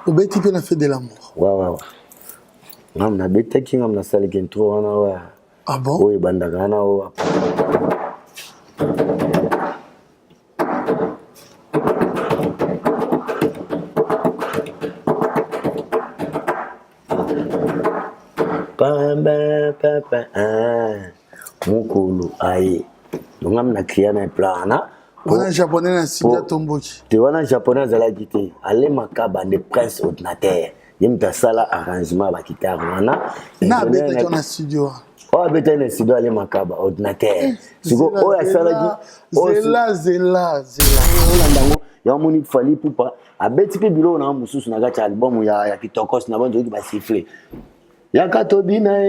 Obeti pe na fait de l'amour. Ouais. Ngam na beta ki ngam na sali kentro wana wa. Ah bon? Oui, bandaka wana wa. Mukulu aye. Ngam na kriana plana. Wana japonais na sida tomboki. Te wana japonais ala kité. Ale makaba de prince ordinateur. Yemta sala arrangement ba guitare wana. Na beta ki na studio. Oh beta na studio ale makaba ordinateur. Siko oya sala ki zela. Olandango ya moni fali pupa. Abeti pe bilo na mususu na kati album ya kitokos na banjo ki ba siffler. Yaka tobina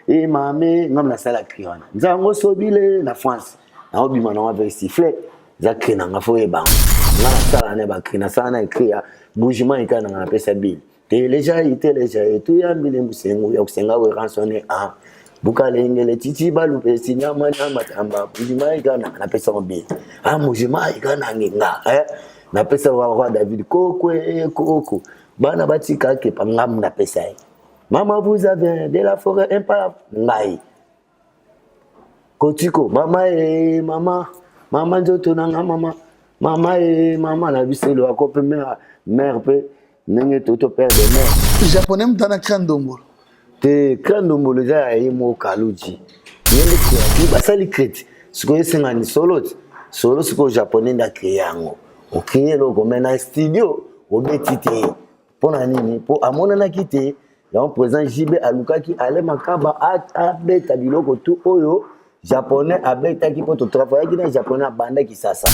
mame ngam na sala kriana. Nzango sobile na France. Na obima na avec sifflet. Za krina nga fo eba. Nga na sala ne ba krina sana ekria. Bougement ikana na pesa bil. Teleja tu ya mbile musengo ya kusenga we ransonné a. Bukale ngele titi balupe sinyama na matamba. Bougement ikana na pesa bil. Ah bougement ikana nginga na pesa wa David koko. Bana batika ke pangam na pesa. Maman, vous avez de la forêt impayable. Ngai. Kotiko, maman, zotonanga, maman, la vie c'est le accope mère, n'est toto père de mère. Japonais m'tana krandombo. Te krandombo le ja yemo kaluji. Yende ki basali kreti. Siko yesengani solo siko japonais nda kriyango. O kriye loko mena studio, obetite. Pona nini, po amona na kite. Là, présent JB Alukaki ale makaba abeta biloko tu oyo japonais abeta ki poto travailler ki na japonais banda ki sasa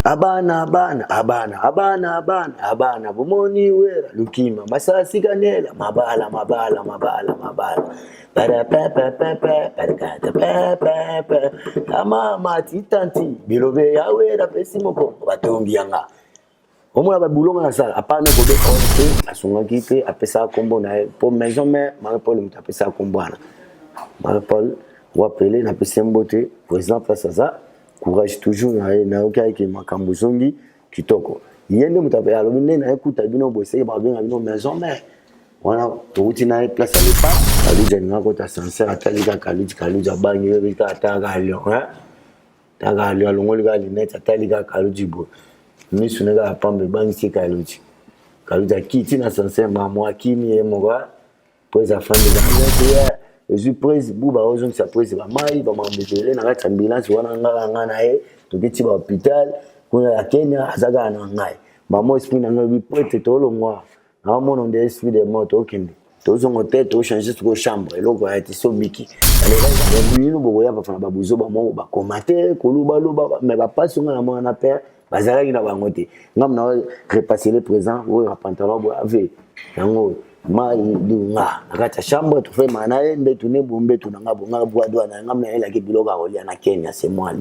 abana bomoni wera lukima masasi kanela mabala para mama titanti bilobe ya wera pesimoko batongi yanga Omo ba boulonga na sala apana ko be on asunga kite apesa kombo na po maison mère Marie-Paul mutapesa kombo ana Marie-Paul wapele na pesa mbote président face à ça courage toujours na okai ki makambo zongi kitoko yende mutape alo mine na ekuta bino bose ba benga bino maison mère wana touti na place à l'épargne ali jani ngako ta sincère atalika kaluji abangi bika atanga lion tanga lion longoli ga linete atalika kaluji bo Misu nega apambe bangi si kaluji kiti na sanse mamwa kimi e moga pweza fande ga je pweza buba ozo sa pweza ba mai ba mambele na kata ambulance wana ngala na to kiti ba hospital kuna ya Kenya azaga na ngai mamo espina ngabi prete tolo mwa na mono de esprit de moto okende to zongo te to changer to chambre eloko ya ti sobiki ale ga bo ya ba fana ba buzo ba mo ba komate koluba me ba pasonga na mwana père bazalaki na bango te ngam na repasser le présent ou pantalon bo ave yango ma dunga nakata chambre to fait manaye mbe tune bombe tunanga bonga bwa na ngam na ela ke biloka olia na Kenya c'est moi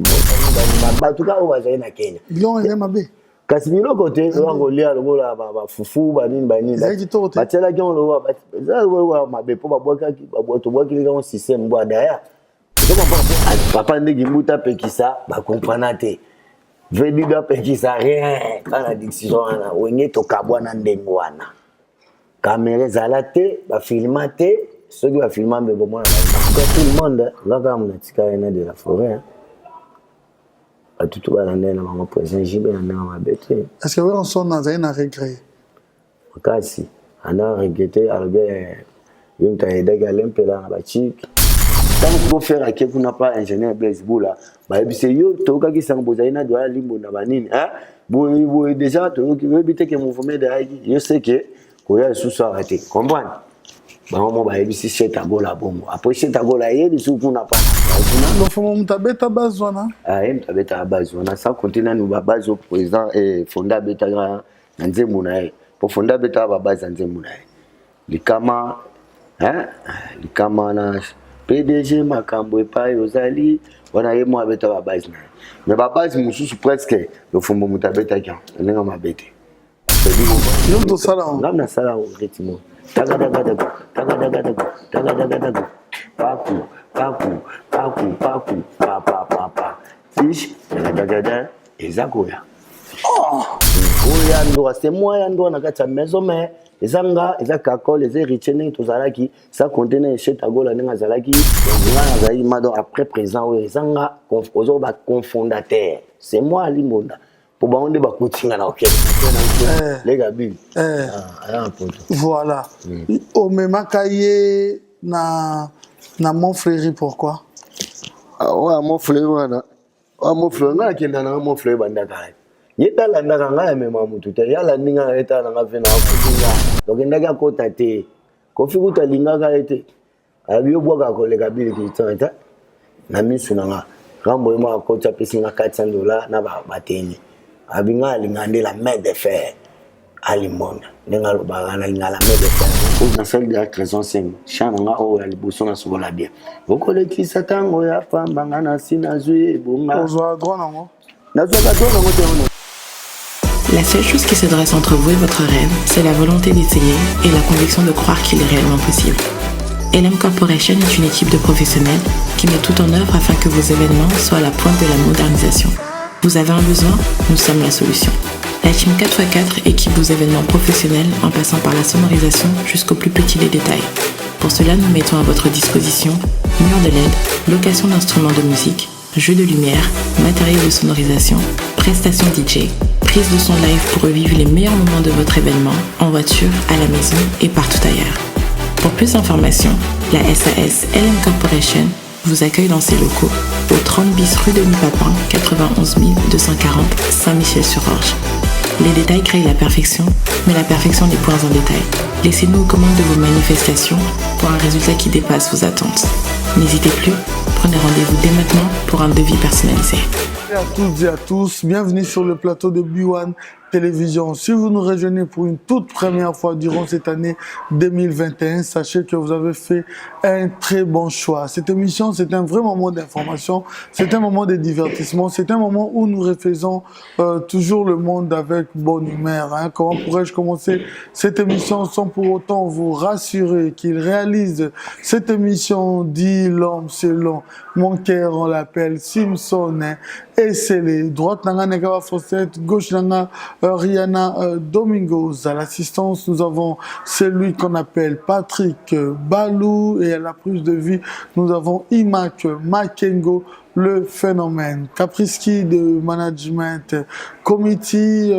ba tuka o bazali na Kenya bilonga ema be kasi biloko te wango lia lokola ba fufu ba nini ba tela ki on lo wa za wa mabe po ba bwakaki ba bwa to bwaki le système bwa daya papa ndeki mbuta pekisa ba comprendre te Vediga pekisa rien kana diction ana wenge to kabwana ndengo wana caméra zalate ba filmate ceux qui va filmer be bomona tout le monde là comme na tika ena de la forêt a tout ba na mama présent jibe na mama bete est-ce que on son na zaina regret kasi ana regretter albert yunta edaga lempela na ba chiki tant que vous faire à qui vous n'a pas ingénieur baseball là bah c'est yo to ka ki sang bozaina doya limbo na banini bo déjà to ki bite ke mouvement de aiki yo sais que ko ya sous arrêté comprendre ba mo ba ebisi cheta gola bongo après cheta gola yebi sous kuna pa no fomo mtabeta bazwana mtabeta bazwana sans compter na nous ba bazo président et fonda beta na nzembo na ye pour fonda beta ba baza nzembo na ye likama na PDG makambo epai ozali wana ye mo abeta ba base na mais ba base mususu presque le fombo mutabeta kya ndenga mabete Nous tout ça là. Ngam na sala au ritmo. Taga paku pa. Fish daga ezakoya. Oh. Oyandora, c'est moi Yandora na kati ya maison mais ezanga kakol les héritiers ndenge tozalaki ça contenait chez tagola ndenge azalaki nga nazali mado après présent oyo ezanga ozo ba cofondateur c'est moi Ali Mbonda pour bango nde bakotinga na okende les gabi voilà omemaka ye na mon frère pourquoi ouais mon frère wana mon frère nga kenda na mon frère bandaka yetala ndaka nga ya mema mutu te yala ndinga yetala nga vena akutinga donc ndaka kota te kofi kuta lingaka ete abiyo bwaka koleka bili kitanta na misu nanga rambo yema kota pesinga $400 na bateni abinga lingande la main de fer Ali Mbonda ndenga lobaka na lingala main de fer pour na salle de la raison 5 chananga o ya liboso na sobola bien bokolekisa tango ya pamba na sina zui bunga ozwa droit nango nazwa droit nango te. La seule chose qui se dresse entre vous et votre rêve, c'est la volonté d'essayer et la conviction de croire qu'il est réellement possible. LM Corporation est une équipe de professionnels qui met tout en œuvre afin que vos événements soient à la pointe de la modernisation. Vous avez un besoin, nous sommes la solution. La team 4x4 équipe vos événements professionnels en passant par la sonorisation jusqu'au plus petit des détails. Pour cela, nous mettons à votre disposition murs de LED, location d'instruments de musique, jeux de lumière, matériel de sonorisation, prestations DJ, prise de son live pour revivre les meilleurs moments de votre événement, en voiture, à la maison et partout ailleurs. Pour plus d'informations, la SAS LM Corporation vous accueille dans ses locaux au 30 bis rue de Papin, 91 240 Saint-Michel-sur-Orge. Les détails créent la perfection, mais la perfection n'est point un détail. Laissez-nous aux commandes de vos manifestations pour un résultat qui dépasse vos attentes. N'hésitez plus, prenez rendez-vous dès maintenant pour un devis personnalisé. Bonjour à toutes et à tous, bienvenue sur le plateau de B1 Télévision. Si vous nous rejoignez pour une toute première fois durant cette année 2021, sachez que vous avez fait un très bon choix. Cette émission, c'est un vrai moment d'information, c'est un moment de divertissement, c'est un moment où nous refaisons toujours le monde avec bonne humeur. Hein. Comment pourrais-je commencer cette émission sans pour autant vous rassurer qu'il réalise cette émission dit l'homme selon mon cœur, on l'appelle Simpson, hein, et c'est les droites nanga Negawa Fossette, gauche nanga Rihanna Domingos. À l'assistance, nous avons celui qu'on appelle Patrick Balou, et à la prise de vue, nous avons Imak Makengo, le phénomène. Capriski de management, committee,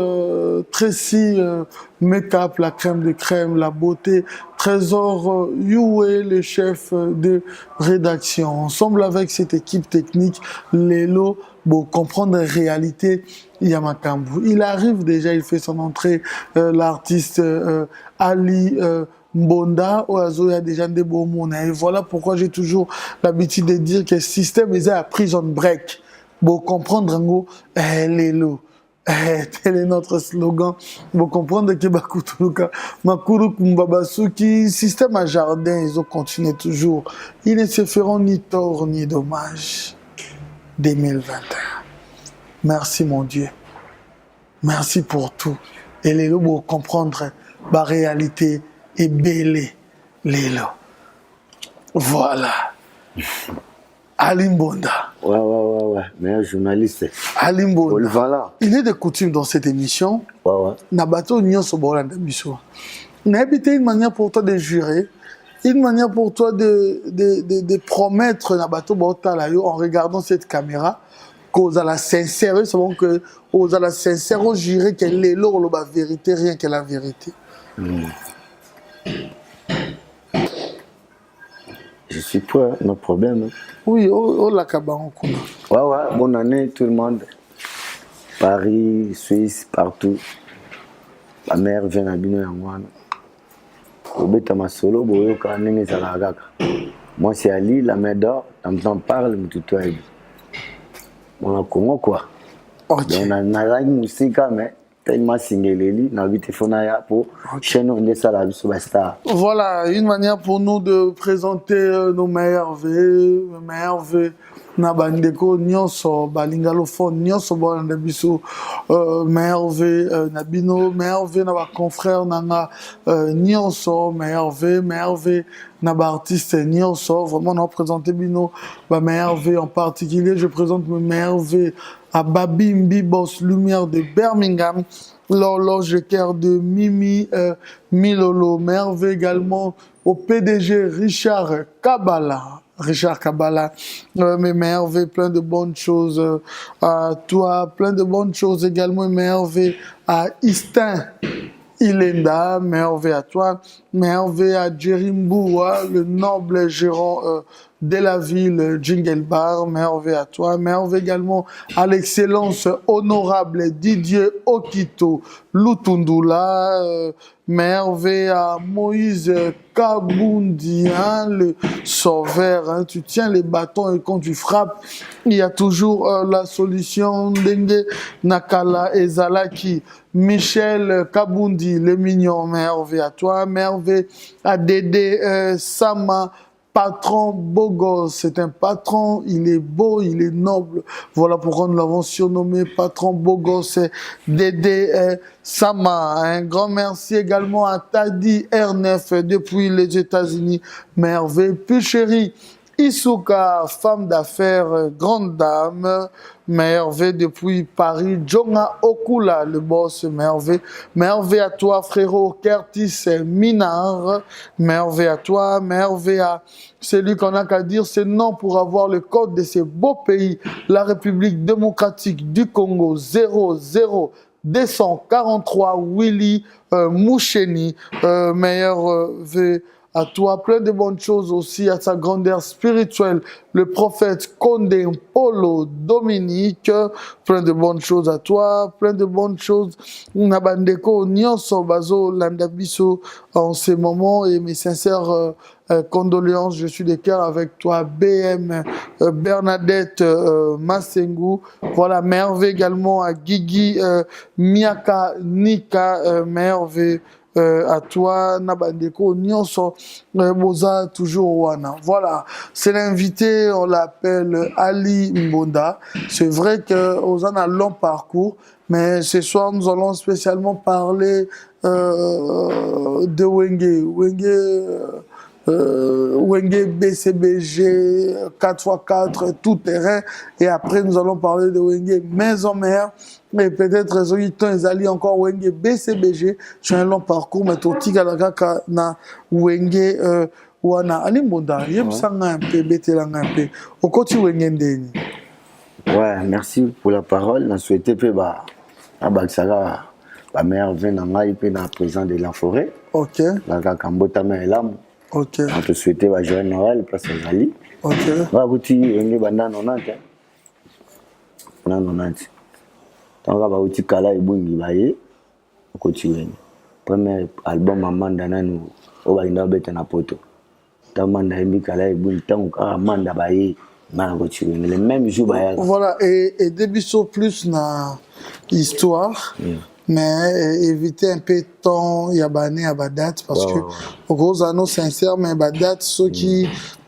Tracy Makeup, la crème de crème, la beauté, Trésor Youé, le chef de rédaction. Ensemble avec cette équipe technique, Lelo, pour comprendre la réalité, Yamakambu. Il arrive déjà, il fait son entrée, l'artiste Ali Mbonda, Oazo, il y a déjà des beaux mots. Et voilà pourquoi j'ai toujours l'habitude de dire que le système est à prison break. Pour comprendre, Rango, Lelo. Tel est notre slogan. Pour comprendre que Bakutuluka, Makuru Kumbabasuki, système à jardin, ils ont continué toujours. Ils ne se feront ni tort ni dommage. 2021. Merci mon Dieu. Merci pour tout. Et les lots pour comprendre la réalité est belle. Les lots. Voilà. Ali Mbonda. Ouais. Meilleur journaliste. Ali Mbonda. Voilà. Il est de coutume dans cette émission. Ouais. Nabato Nyon Soboranda Bisso. N'a habité une manière pour toi de jurer. Une manière pour toi de promettre Nabato Botalayo en regardant cette caméra qu'aux à la sincère, c'est bon que aux à la sincère, on jurait qu'elle est l'or, la vérité, rien que la vérité. Je suis prêt, nos problèmes. Oui, oh la cabaron. Ouais, bonne année tout le monde. Paris, Suisse, partout. Ma mère vient à Bino Yangwana. Moi c'est Ali, la main d'or, t'entends parle, mais tout est on a comment quoi. Okay. On a la musique mais tellement singeleli na bitefona pour chaîne on est ça la superstar. Voilà, une manière pour nous de présenter nos meilleurs vœux, Nabandeko nyonso balingalophone nyonso bolanda biso merveille nabino merveille na ba confrère nanga nyonso merveille na ba artiste nyonso vraiment on présenter bino ba merveille en particulier je présente mes merveille à Babimbi Boss Lumière de Birmingham, l'horloge de cœur de Mimi Milolo. Merveille également au PDG Richard Kabbalah. Mais merveille, plein de bonnes choses à toi, plein de bonnes choses également, merveille à Istin. Ilenda, merveille à toi, merveille à Jerimboua, le noble gérant de la ville Jingle Bar, merveille à toi, merveille également à l'excellence honorable Didier Okito Lutundula, merveille à Moïse Kabundi, hein, le sauveur, hein, tu tiens les bâtons et quand tu frappes, il y a toujours la solution. Dengue Nakala et Zalaki, Michel Kabundi, le mignon, merveille à toi, merveille à Dédé Sama, patron beau gosse, c'est un patron, il est beau, il est noble. Voilà pourquoi nous l'avons surnommé patron beau gosse, Dédé Sama. Un grand merci également à Tadi R9 depuis les États-Unis. Merveille, plus chérie. Isuka, femme d'affaires, grande dame, merveille depuis Paris. Jonga Okula, le boss, merveille. Merveille à toi, frérot Curtis Minard. Merveille à toi, merveille à celui qu'on n'a qu'à dire c'est non pour avoir le code de ce beau pays, la République démocratique du Congo 00 243 Willy Moucheni, meilleur vœu à toi, plein de bonnes choses aussi à sa grandeur spirituelle, le prophète Condé Polo Dominique, plein de bonnes choses à toi, plein de bonnes choses. Nabandeko Nyonso Bazo Landabiso en ces moments et mes sincères condoléances, je suis de cœur avec toi, BM Bernadette Massengou. Voilà, merveille également à Guigui Miaka Nika, merveille. À toi, Nabandeko, Nyonso, Boza, toujours Wana. Voilà, c'est l'invité, on l'appelle Ali Mbonda. C'est vrai qu'on a un long parcours, mais ce soir, nous allons spécialement parler de Wenge. Wenge BCBG 4x4 tout terrain et après nous allons parler de Wenge maison mère mais peut-être ils allaient encore Wenge BCBG sur un long parcours mais tout tigalaka na Wenge wana alimonda yebsanga un peu betelanga un peu au côté Wenge ndeni. Ouais, merci pour la parole. On souhaitait que Abaksala la mère vienne en aille dans présent de la forêt. OK. La Kambota mais là. OK. On te souhaitait un joyeux Noël, place aux Ali. OK. Va goûter une bande 90. 90. Tant que va goûter Kala et Bungi Baye, on continue. Premier album Amanda Nanu, on va y aller na poto. Tant Amanda et Kala et Bungi, tant que Amanda Baye, on continue. Le même jour Baye. Voilà, et début plus na histoire. Mais éviter un peu de temps, il y a bané à date parce que au gros anneau sincère, mais à date ceux qui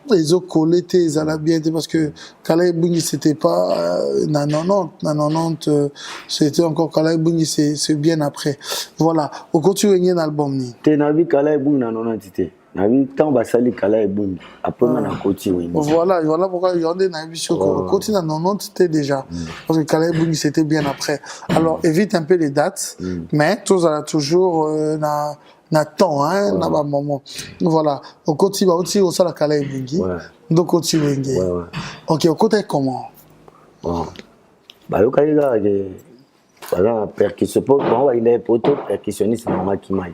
ils ont collé ils allaient bien parce que Kala Bungi c'était pas na 90 c'était encore Kala Bungi c'est bien après. Voilà, au continue un album ni. T'es navi Kala Bungi na 90. Navi tant basali Kala Bungi après on a continué. Voilà pourquoi il y a des navi sur continue na 90 c'était déjà parce que Kala Bungi c'était bien après. Alors évite un peu les dates mais tous à toujours na temps hein na ba moment. Voilà, au côté ba aussi au sala Kala Bungi. Donc côté Wenge. OK, au côté comment? Bon. Ba yo kaiga que voilà percussion bon il est poto percussionniste normal qui mai.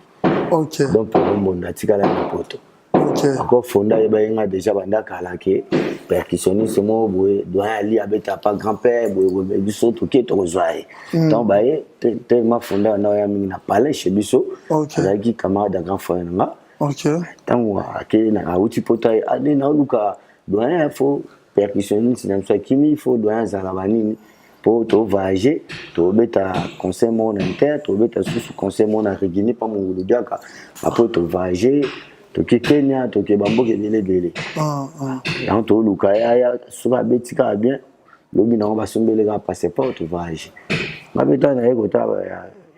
OK. Donc pour un bon atikala na poto. OK. Encore fonda ba inga déjà banda kala ke percussionniste mo boye doit ali abeta pas grand-père boye biso to ke to zoaye. Donc ba te ma fonda na ya mingi na parler chez biso. Zaki camarade de grand frère nga. OK. Tant ke na uti poto ade na luka doit faut percussionniste na so kimi faut doit zalabani pour te voyager, tu beta conseil mon inter, tu beta sous conseil mon arigini pas mon diaka. Après tu voyager, tu Kenya, tu Bambo qui est délé. Et tu luka ya souvent betika bien. Lobi na ba sombe les gars passeport tu voyager. Ma beta na eko ta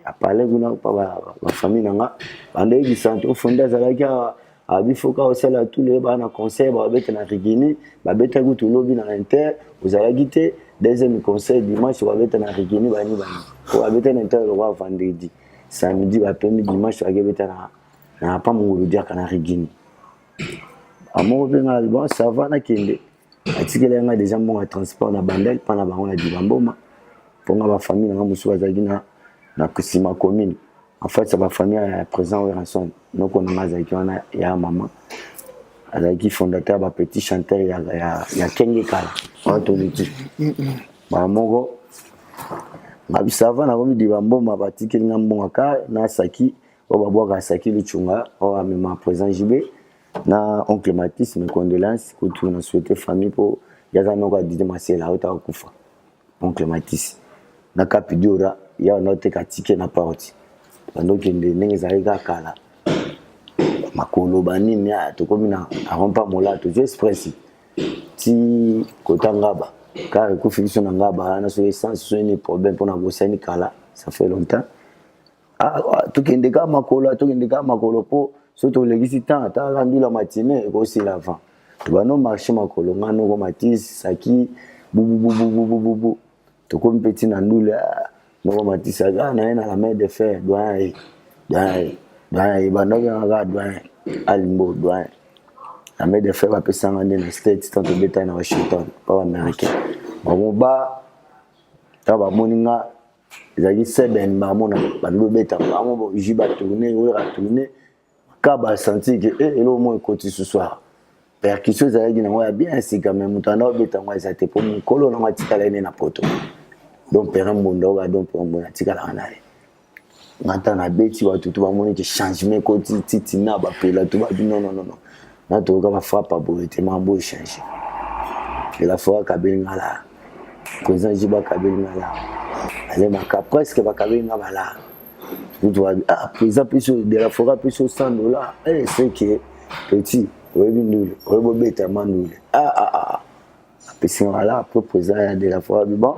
a parler kuna pa ba famille nanga. Bande qui santo au fond d'azalaka abifoka osala tous les bana conseil ba beta na rigini, ba beta ku tu lobi na inter, vous allez guiter deuxième conseil dimanche va beta na rigini bani va beta na ntelo wa vendredi samedi va pembe dimanche va beta na pa mungulu dia kana rigini amo benga bon ça va na kende atikela nga déjà mon transport na bandel pana bango na dibamboma pour nga ba famille na musu bazaki na kusima commune en fait ça va famille à présent au ranson donc on a zaki wana ya maman azaki fondateur ba petit chanteur ya Kenge Kala autorité ba moko ngabisava na komi dibamboma batikeli nga mbonga na saki o babwaka saki luchunga o amema présent JB na oncle Mathis mes condoléances que tu nous souhaité famille pour yaza noko Didier Masela ota kufa oncle Mathis na kapidiora ya note ka ticket na parti donc ndenge zaika kala makolo banini ya to komi na rompa molato je express ti kotangaba car ku fiction ngaba na so essence so ni problème pour na bosani kala ça fait longtemps to kendeka makolo po surtout legisi temps ta rendu la matinée et aussi l'avant ba no marché makolo ngano ko Mathis saki bu to comme petit na ndule no Mathis aga na la main de fer doyen ba no ga doyen alimbo doyen la main de fer va pesa ngane na state tant de beta na Washington pas américain ba ta ba moninga zaki seben ba mona ba no beta ba mo jiba tourner ou retourner Kaba senti que elo mo côté ce soir percussion za yaki na moi bien c'est quand même mutanda obeta moi ça te pour mon kolo na matikala ene na poto donc père mbondo ga donc pour mbona tikala na ngata na beti watu tu ba moni que changement côté titi na ba pela tu ba non na to ka ba frappe pour te mambo changer et la fois kabelinga la président Jiba kabelinga la ale maka presque ba kabelinga bala. Président de la forêt plus $100. C'est que petit, nul, bête nul. Là, pour président de la forêt, bon,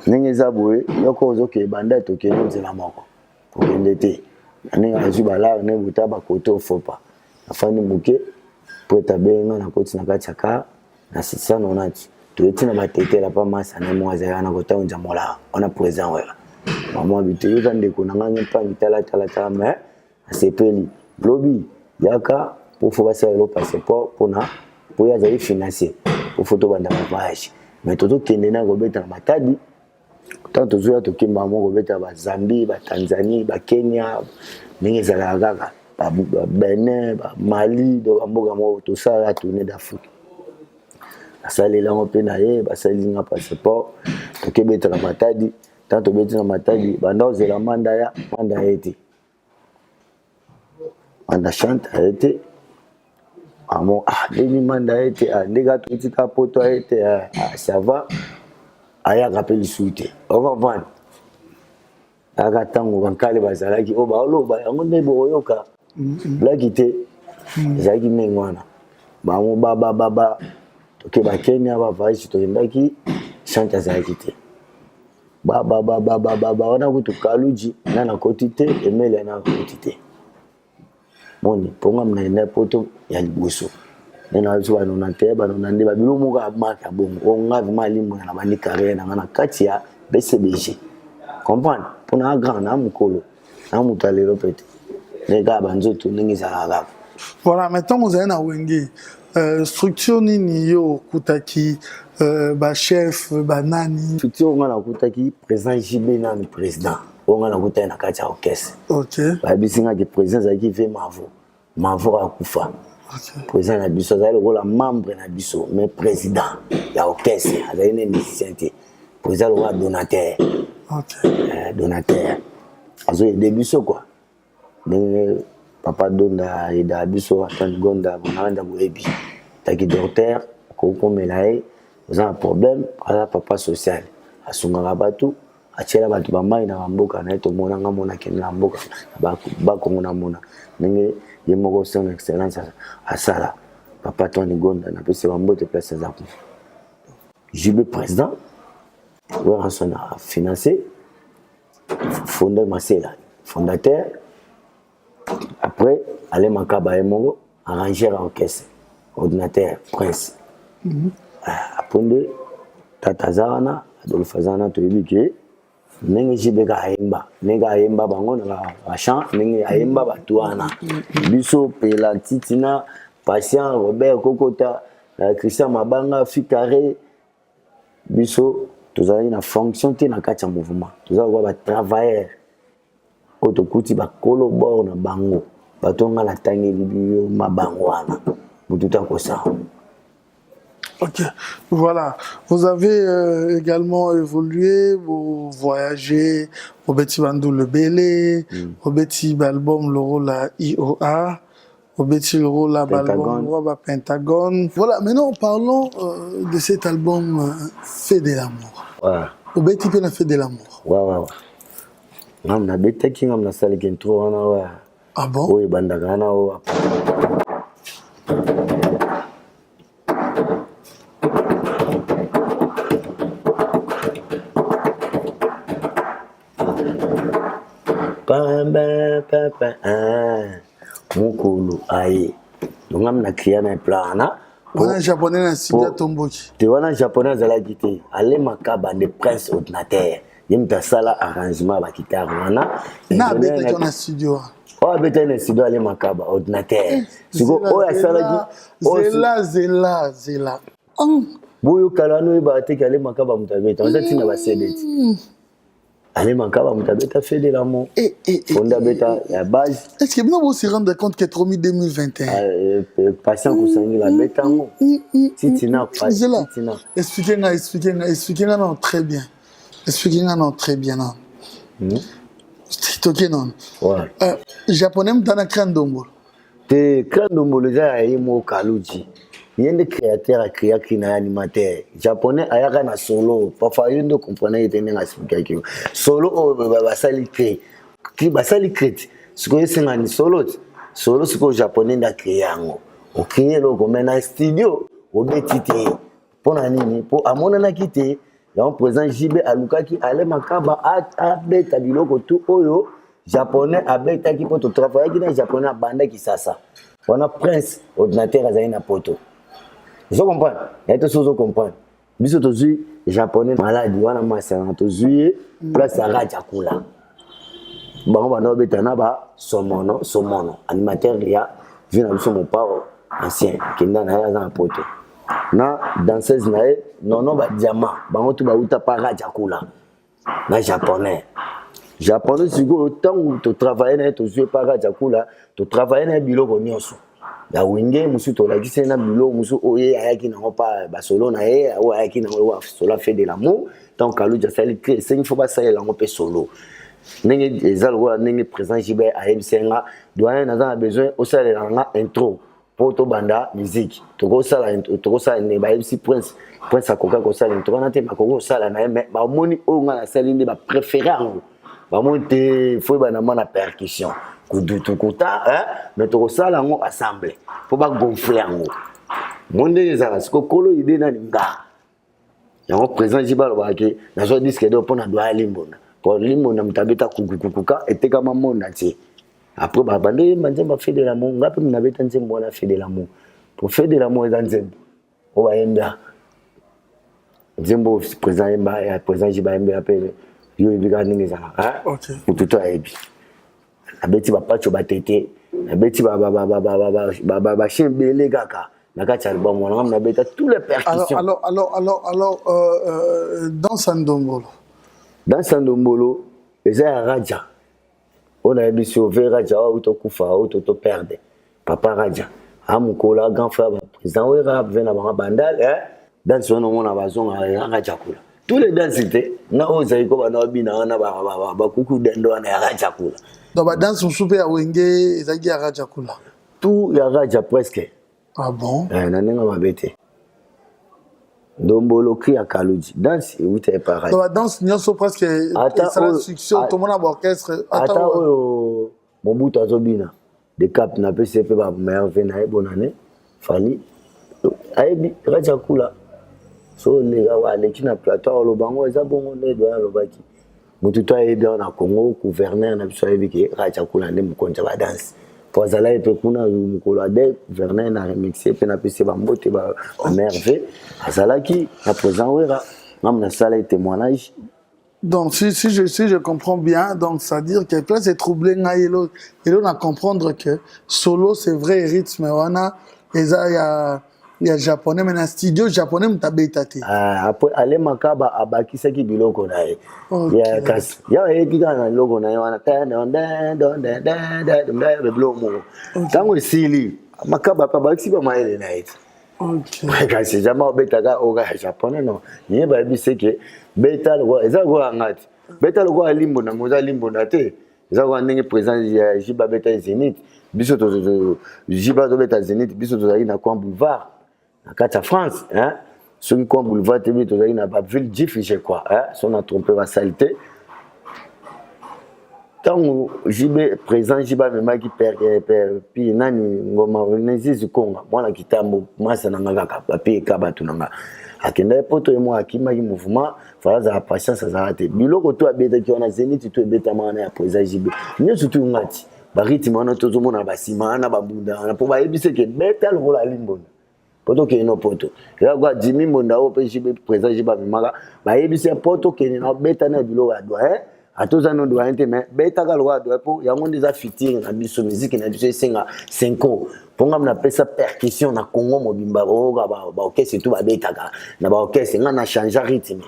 n'engagez boué, yoko ozoke banda toke nous la mort. Pour l'été, n'engagez zuba là, n'engagez pas côté au faux pas. La fin de bouquet, pour tabenga na côté na kachaka, na 690. Tu es na matete la pas masse na moisa na côté on jamola. On a président ouais. Maman habite yo ndeko na nganye pa mitala mais asepeli lobby yaka pour faut passer le passeport pour ya zali financier pour photo banda voyage mais toto kende na gobeta na matadi tanto zo ya to kimba mo gobeta ba Zambie ba Tanzanie ba Kenya ningi zala gaga ba Benin ba Mali do mboga mo to sala tourner d'Afrique asali la mo pe na ye ba sali nga passeport to kebeta na matadi tanto beti na matadi banda ozela manda ete manda chante ete amo demi manda ete ndega tutika poto ete ça va aya kapeli suite on va vendre aga tango bankale bazalaki o ba oloba yango ndebo oyoka blakite zaki nengwana ba mo baba toke ba Kenya ba vaisi to ndaki chante zaki te baba wana kutu kaluji na kotite emele na kotite moni ponga mna poto ya liboso na zo na teba na ndeba bilumu ga maka bongo onga mali mwana na bani carrière na kati ya BCBG comprendre pona grand na mukolo na mutalelo pete les gars banzoto ningi za la voilà maintenant vous avez na wenge structure nini yo kutaki ba chef ba nani structure ngana kutaki président JB na président on a kutaki na kati ya orchestre OK ba bisinga ki président za ki fait mavo akufa OK président na biso za le rôle membre na biso mais président ya orchestre azali ne musicien président le roi donateur OK donateur azo début quoi mais papa donda ida biso atan gonda bonanda boebi taki docteur ko melaye vous avez un problème ala papa social asunga batu achela batu bamai na mboka na to mona ngamona kenela mboka ba ko mona nenge yemoko son excellence asala papa Tony Gonda na pese bambote place za ku JB président ouais ranson a financé fondé Masela fondateur. Après, aller Makaba Emoro, arranger l'orchestre, ordinateur, prince. Après, tatazana Adolphe Azana toyebi ke ndenge jibeka ayemba ndenge ayemba bango na bachan ndenge ayemba bato wana biso pela titina patient Robert Kokota Christian Mabanga Fikare biso tozali na fonction te na kati ya mouvement tozali kwa batravailleur oyo tokuti bakolo bord na bango bato nga latangeli biyo mabango wana motuta kosala. Ok, voilà. Vous avez également évolué, vous voyagez au Betty Bandou le Bélé, au Betty Balbum le rôle à IOA, au Betty le rôle à Balbum le Pentagone. Voilà, maintenant parlons de cet album Fait de l'amour. Ouais. Au Betty Pena Fait de l'amour. Ouais. Ngam na beta ki ngam na sali kentro wana wa. Ah bon? Oui, bandagana wa. Mukulu aye ngam na kriana plana wana japonais na sida tomboki te wana japonais ala kité ale makaba de prince ordinateur yemta sala arrangement ba guitare wana na beta na studio oh beta na studio ale makaba ordinateur siko o asala zela boyo kalano ba te kale makaba mutabeta on tina ba cdt allez makaba mutabeta Fait de l'amour fonda beta la base. Est-ce que vous vous rendez compte que Tromi 2021 patient kusangi la beta ngo titina titina expliquez-moi non très bien expliquez-moi non très bien non c'est non ouais japonais mtana krandombo te krandombo le za yimo kaluji yende créateur a créé kina animateur japonais ayaka na solo parfois yendo comprendre etene nga expliquer solo basali créé ki basali créé siko yesenga ni solo siko japonais nda créé yango o créé loko mena studio o betite pona nini po amona na kité ya présent JB alukaki ale makaba a beta biloko tout oyo japonais a beta ki poto travailler ki na japonais banda ki sasa wana prince ordinateur azali na poto. Je comprends. Il y a des choses à comprendre. Biso tozui japonais malade wana masana tozui place à Rajakula. Bango bana betana ba somono animateur ya vient na biso mon pao ancien kenda na ya za poto. Na danseuse na non ba diamant bango tu ba uta pa Rajakula. Na japonais sigo tant to travailler na to jouer pa Rajakula to travailler na biloko nyonso. Ya wenge musu to la kisi na bilo musu oye ayaki na pa ba solo na o ayaki na wa solo Fait de l'amour tant kalu ja sali que c'est il faut pas ça la pe solo nenge ezal wa nenge présent jibe ayebsenga doyen na besoin o sala nga intro poto banda musique to ko sala ne ba MC prince akoka ko sala intro na te makoko sala na mais ba moni o nga na sali ne ba préféré ango ba monte faut ba na mana percussion kudutukuta mais to sala ngo assemblée faut pas gonfler ngo monde ezala siko kolo idée na nga yango présent jibalo bake na so disque do pona doa limbona pour limbona mutabeta kukukuka eteka mamonda ti après ba bande manjemba Fait de l'amour ngapi munabeta nzembo na Fait de l'amour pour Fait de l'amour za nzembo o bayenda nzembo présent yemba ya présent jibamba apele yo ibika ningi za OK mututo ayebi abeti ba pacho batete abeti ba chembele kaka na kati album on a beta tous les percussions. Alors dans Sandombolo eza Raja on a dit sur Raja auto kufa auto to perdre papa Raja amukola grand frère président we rap vena ba bandal dans son on a bazon Raja kula tous les densités na ozaiko bana bina na ba kuku dendo na Raja kula donc ba danse soupe ya wenge ezaki ya Raja kula tout ya Raja presque. Ah bon? Na nenga mabete. Ndombolo ki ya Kaluji. Danse ute pareil. Donc la danse nyonso presque c'est la succès tout le monde a orchestre. Ata oyo Mobutu azobina. De cap na PCP ba merve na bonne année. Fali. Ayebi Raja kula. So le wa le kina plateau lo bango eza bongo ne do lo baki. Mututo ayebi na Congo gouverneur na biso ayebi ki Raja kula ne mukonja ba danse. Pour ça là il peut kuna mukolo de gouverneur na remixé pe na pc ba mbote ba merve azalaki na présent wera Même dans ça, les témoignages. Donc, si je comprends bien, donc, c'est-à-dire que place est troublé, il a comprendre que solo, c'est vrai, rythme, il y a japonais, mais dans le studio japonais, tu as bétaté. Après, aller makaba, abaki, c'est qui biloko na ye. Il y a kasi. Il y a qui dans le logo na ye, on a le blomo. Tango sili, makaba, abaki, pas maïle na ye. Ok. Kasi, jamais bétaga, oga japonais, non. Il y a baby, c'est que beta le roi, eza roi angati. Beta le roi limbo na moza limbo na te. Eza roi ndenge présent ya jiba beta Zénith. Biso to jiba to beta Zénith, biso to na Coin Boulevard. Na kata France, hein. Ceux qui Coin Boulevard te bi to na ba ville Jiffy je crois, hein. Son a trompé va saleté. Tant jibe présent jiba mema ki puis nani ngoma nezi konga. Mwana kitambo masa na ngaka papier kabatu nanga. Akenda poto et moi akima ki mouvement fala za patience za ate biloko to abeta ki ona Zénith to ebeta mana ya présent jibe nyo surtout ngati ba rythme ona to zomona basima na babunda na po ba ebise ke beta lo la limbona poto ke no poto ya kwa Jimmy Monda o pe jibe présent jiba mimaka ba ebise poto ke na beta na biloko adwa atoza no doit ente mais beta ka lo adwa po yango ndeza fitting na biso musique na biso senga 5 ans ponga mna pesa percussion na Congo mobimba oga ba orchestre tout ba betaka na ba orchestre nga na changer rythme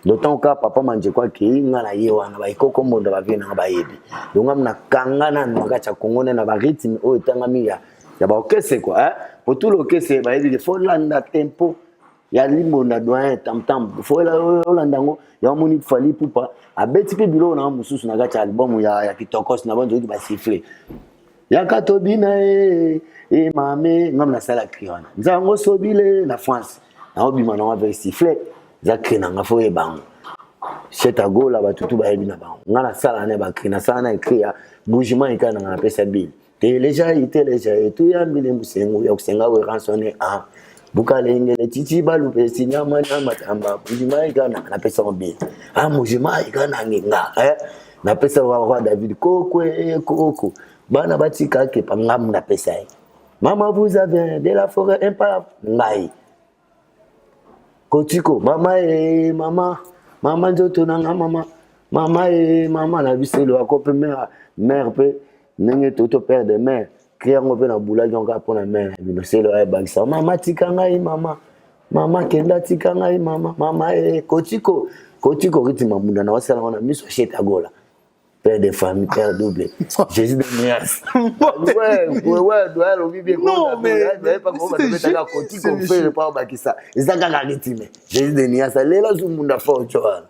d'autant que papa manje kwa ki nga na yewa na ba ikoko mondo ba vina ba yebi donc mna kangana na kacha Congo na ba rythme o etanga miya ya ba orchestre quoi pour tout l'orchestre ba yebi faut landa tempo ya limbo na doyen tam faut la olandango ya moni fali pupa abeti pe bilo na mususu na kacha album ya kitokos na bonzo ki ba siffler Yakato bina mame ngam na sala kriwana nzango sobile na France na obima na avec sifflet za krina nga fo ebango cheta gola batutu ba ebina bango ngana sala ne ba krina sala na ekria bougement ikana na pesa bill teleja tu ya mbile musengo ya kusenga we ransonner bukalengele titi balupe sinyama na matamba bougement ikana na pesa bill bougement ikana nginga na pesa wa David koko bana batika ke pangam na pesa mama vous avez de la forêt imparable ngai kotiko mama nzoto nanga mama na biselo akope mère pe nenge toto père de mère créer ngope na bula jonga pona mère biselo ay bagisa mama tika ngai mama kenda tika ngai mama kotiko ritima munda na wasala na miso cheta gola père de famille, père double. Jésus de Nias. Ouais, doit le vivre. Non, mais pas comment tu veux côté qu'on fait pas bakisa. Ils ont gagné rythme. Jésus de Nias, là tout le monde a fort choix.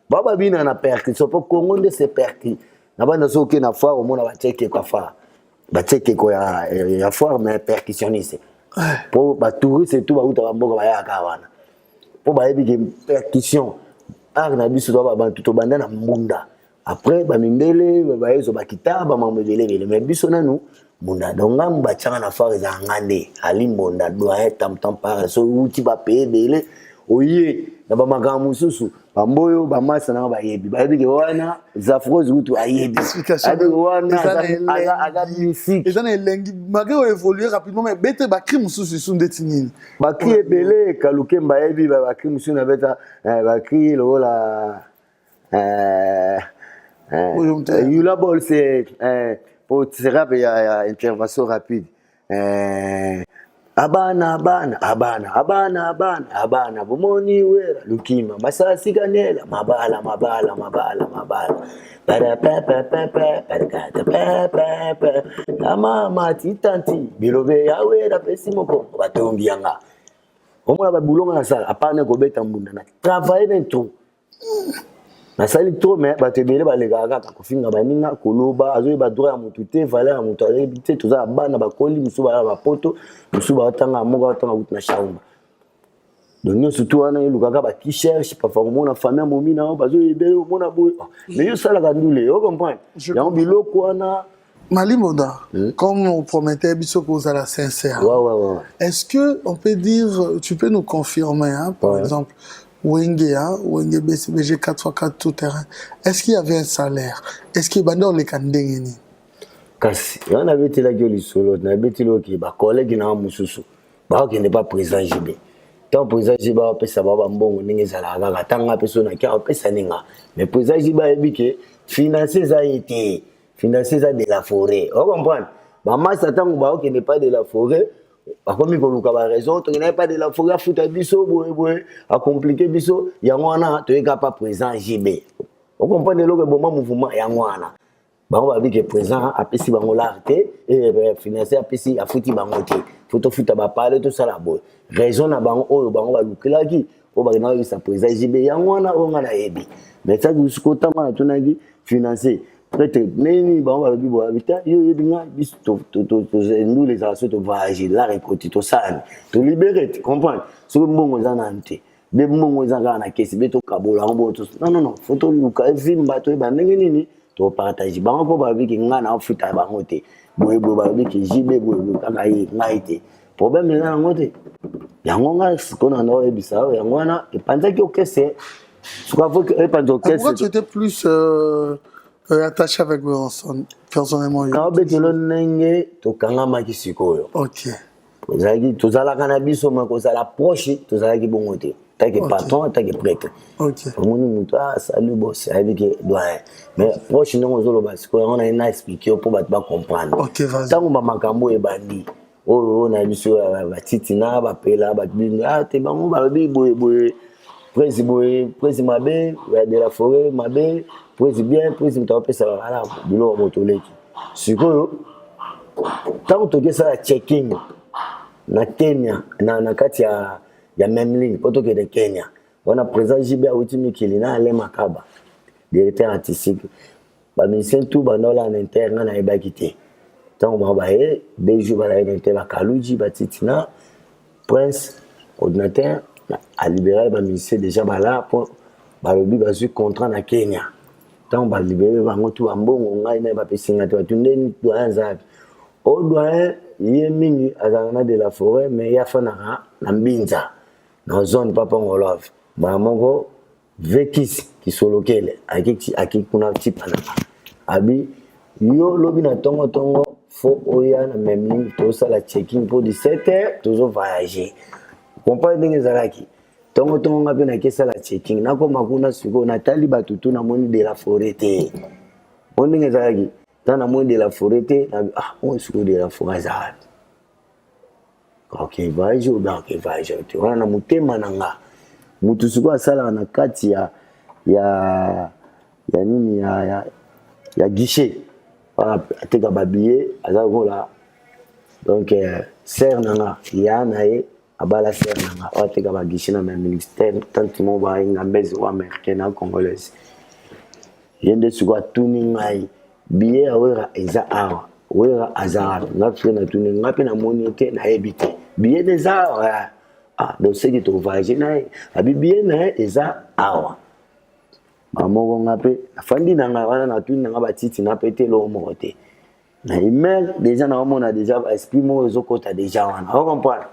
Baba bina na perki, so pour Congo de se perki. Na bana so ke na foire au monde va checker quoi faire. Ba checker quoi ya foire mais percussionniste. Pour ba touriste tout ba uta ba mboka ba ya kawana. Pour ba yebi percussion. Na biso to ba bantu to banda na mbunda. Après bamindele baezo bakitaba mamebelebele mais biso nanu munda donga mbachanga na fare za ngande ali mbonda doa tam para so uti ba pebele oye na ba magamu mususu bamboyo bamasa na bayebi bayebi ke wana za froze utu ayebi abi wana aga musique et ça elengi magero évoluer rapidement mais bete ba crime mususu sundetinini ba ki ebele kaluke bayebi ba crime mususu na beta ba ki lola Yulabol c'est pour thérapie il y a intervention rapide abana bomoni wera lukima masasi kanela mabala para mama titanti bilobe ya wera pesimoko batongianga omona ba bulonga na sala apana ko beta mbunda na travailler tout na sali trop mais batebele balega kaka kofinga baninga koloba azoyi ba droit ya mutu te valeur ya mutu azoyi te toza bana bakoli musu ba poto musu ba tanga moga tanga ut na shaumba donc surtout wana elukaka ba qui cherche parfois mona famille momina bazoyi be mona boy mais yo sala kandule yo comprendre ya biloko wana Malimonda, comme on promettait, Bissoko Zala sincère. Ouais. Est-ce que on peut dire, tu peux nous confirmer, hein, par exemple, Wenge BCBG 4x4 tout terrain. Est-ce qu'il y avait un salaire? Est-ce qu'il y avait les candengeni? Kasi, on avait été là qui solo, on avait été là qui ba collègue na mususu. Ba qui n'est pas présent JB. tant président jiba pesa baba mbongo ndenge ezala kaka tanga peso na kia pesa ninga mais président jiba ebike financer ça été financer ça de la forêt on comprend maman s'attend ba ok n'est pas de la forêt a komi ko luka ba raison to n'est pas de la forêt futa biso boye a compliquer biso yango wana to eka pas président JB on comprend le logo bon mouvement yango wana bango ba bike président apesi bango l'arté et financer apesi afuti bango te photo futa ba parler tout ça la boy raison na bango oyo bango ba lukelaki o ba na sa président JB yango wana o ngana yebi mais ça du skotama na tunaki financer peut-être nini bango ba bibo habita yo yebinga bis to nous les associations to voyager la récolte to ça to libérer tu comprends so mbongo za na nte be mbongo za na kesi be to kabola ngo to non photo luka zimba to ba ndenge nini to partage bango po ba biki ngana ofuta bango te boye ba biki JB boye kaka yi ngaite problème na ngote yango nga sikona na ebisa yango na epanzaki okese pourquoi tu étais plus attaché avec Besançon personnellement quand betelo nenge to kanga maki sikoyo OK ozalaki tozalaka na biso makozala proche tozalaki bongo te taki patron taki prêtre OK omoni mutu salut boss ayebiki doyen mais proche ndenge ozoloba sikoyo yango na expliquer po bato ba comprendre OK vas-y ntango bamakambo ebandi oyo na biso batiti na bapela batbini te bango balobi boye presi mabe de la forêt mabe presi bien presi mutapesa ala biloko motoleki sikoyo ntango tokesala checking na Kenya na kati ya memling po tokende Kenya wana président JB auti mikili na ale makaba directeur artistique bamisien tout bandola en interne na ebaki te tant on va aller des jours à l'intérieur la Kaluji Batitina Prince ordinateur a libéré ba ministère déjà là pour ba lobi ba su contrat na Kenya tant ba libérer ba ngotu ba mbongo ngai na ba pesinga to tunde doyen za o doyen yemingi azana de la forêt mais ya fana na mbinza na zone papa ngolov ba mongo vekis qui solokele aki kuna tipana abi yo lobi na tongo faut oya na même ligne to ça la checking pour 17h toujours voyager comprendre ndenge zalaki tongo ngapi na kesa la checking nako makuna siko na tali batutu na moni de la forêt te ndenge zalaki tana moni de la forêt te on siko de la forêt za OK voyager donc voyager te wana na mutema nanga mutu siko asala na kati ya nini ya guichet ateka babillet azakola donc serre nanga ya nae abala serre nanga ateka ba guichet na ministère tantimo ba ngambezi wa américain na congolaise yende sukwa tuni ngai billet awera eza awa wera azara ngapfe na tuni ngape na monite na ebite billet des awa donc c'est que tu voyager nae abi billet nae eza awa mamoko ngape afandi nanga wana na tuni nanga batiti na pete lo mote na email déjà na omona déjà esprit mo ezokota déjà wana on comprend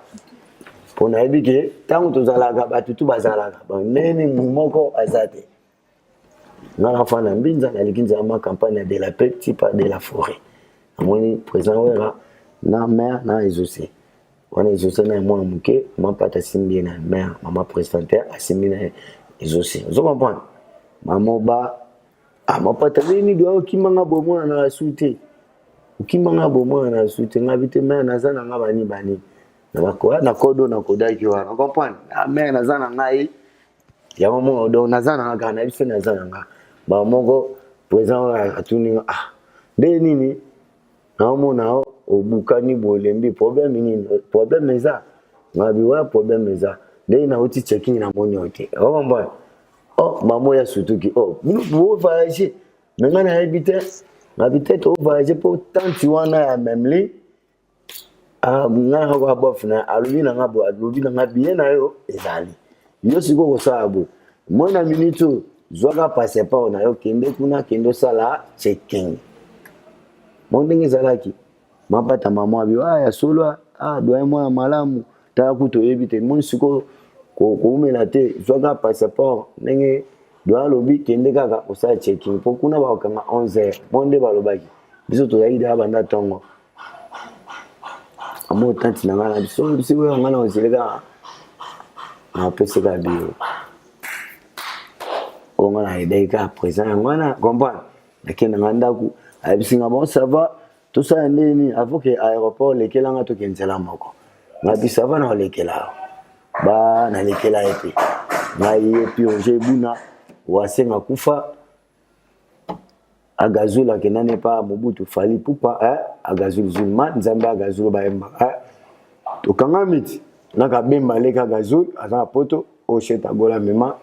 pour na ebike tango tozalaka batutu bazalaka neni mumoko azate na fana mbinza na likinza ma campagne de la paix type de la forêt amoni président wera na maire na exaucé wana exaucé na mwana muke mapata simbi na maire mama présidente asimbi na exaucé on comprend mamoba amapata nini do kimanga bomona na sute ukimanga bomona na sute ngabite maire nazana ngabani bani na bakoa na kodo na kodaki wana comprendre maire nazana ngai ya momo do nazana ngaka na bise nazana ngaka ba mongo président atuni de nini na mona obukani bolembi problème nini problème eza ngabi wa problème eza de na uti checking na monyote comprendre maman ya sutuki vous voyagez maintenant na habiter to voyager pour tanti wana ya memli nga ko abofna alubi na ngabo alubi na ngabiye na yo ezali yo siko ko sabo mona minute zwaka passeport na yo kende kuna kendo sala checking mondenge zalaki mapata mama abi ya solo doye mwana malamu ta kuto ebite mon siko ko umela te zwaka passeport ndenge doa lobi kende kaka osa checking po kuna ba kanga 11h monde balobaki biso to yaidi abanda tongo amo tanti na ngana biso we ngana ozilega na pese ka bio on a aidé ka présent ngwana comprendre lakini nganda ku abisinga bon ça va tout ça nini avant que aéroport lekela nga to kenzela moko ngabi ça va na lekela ba na lekela epi ngai epi oje buna wasenga kufa agazula kenane pa Mobutu fali pupa agazulu zulma nzamba agazulu ba emba to kanga miti naka bemba leka gazul aza poto o cheta gola mema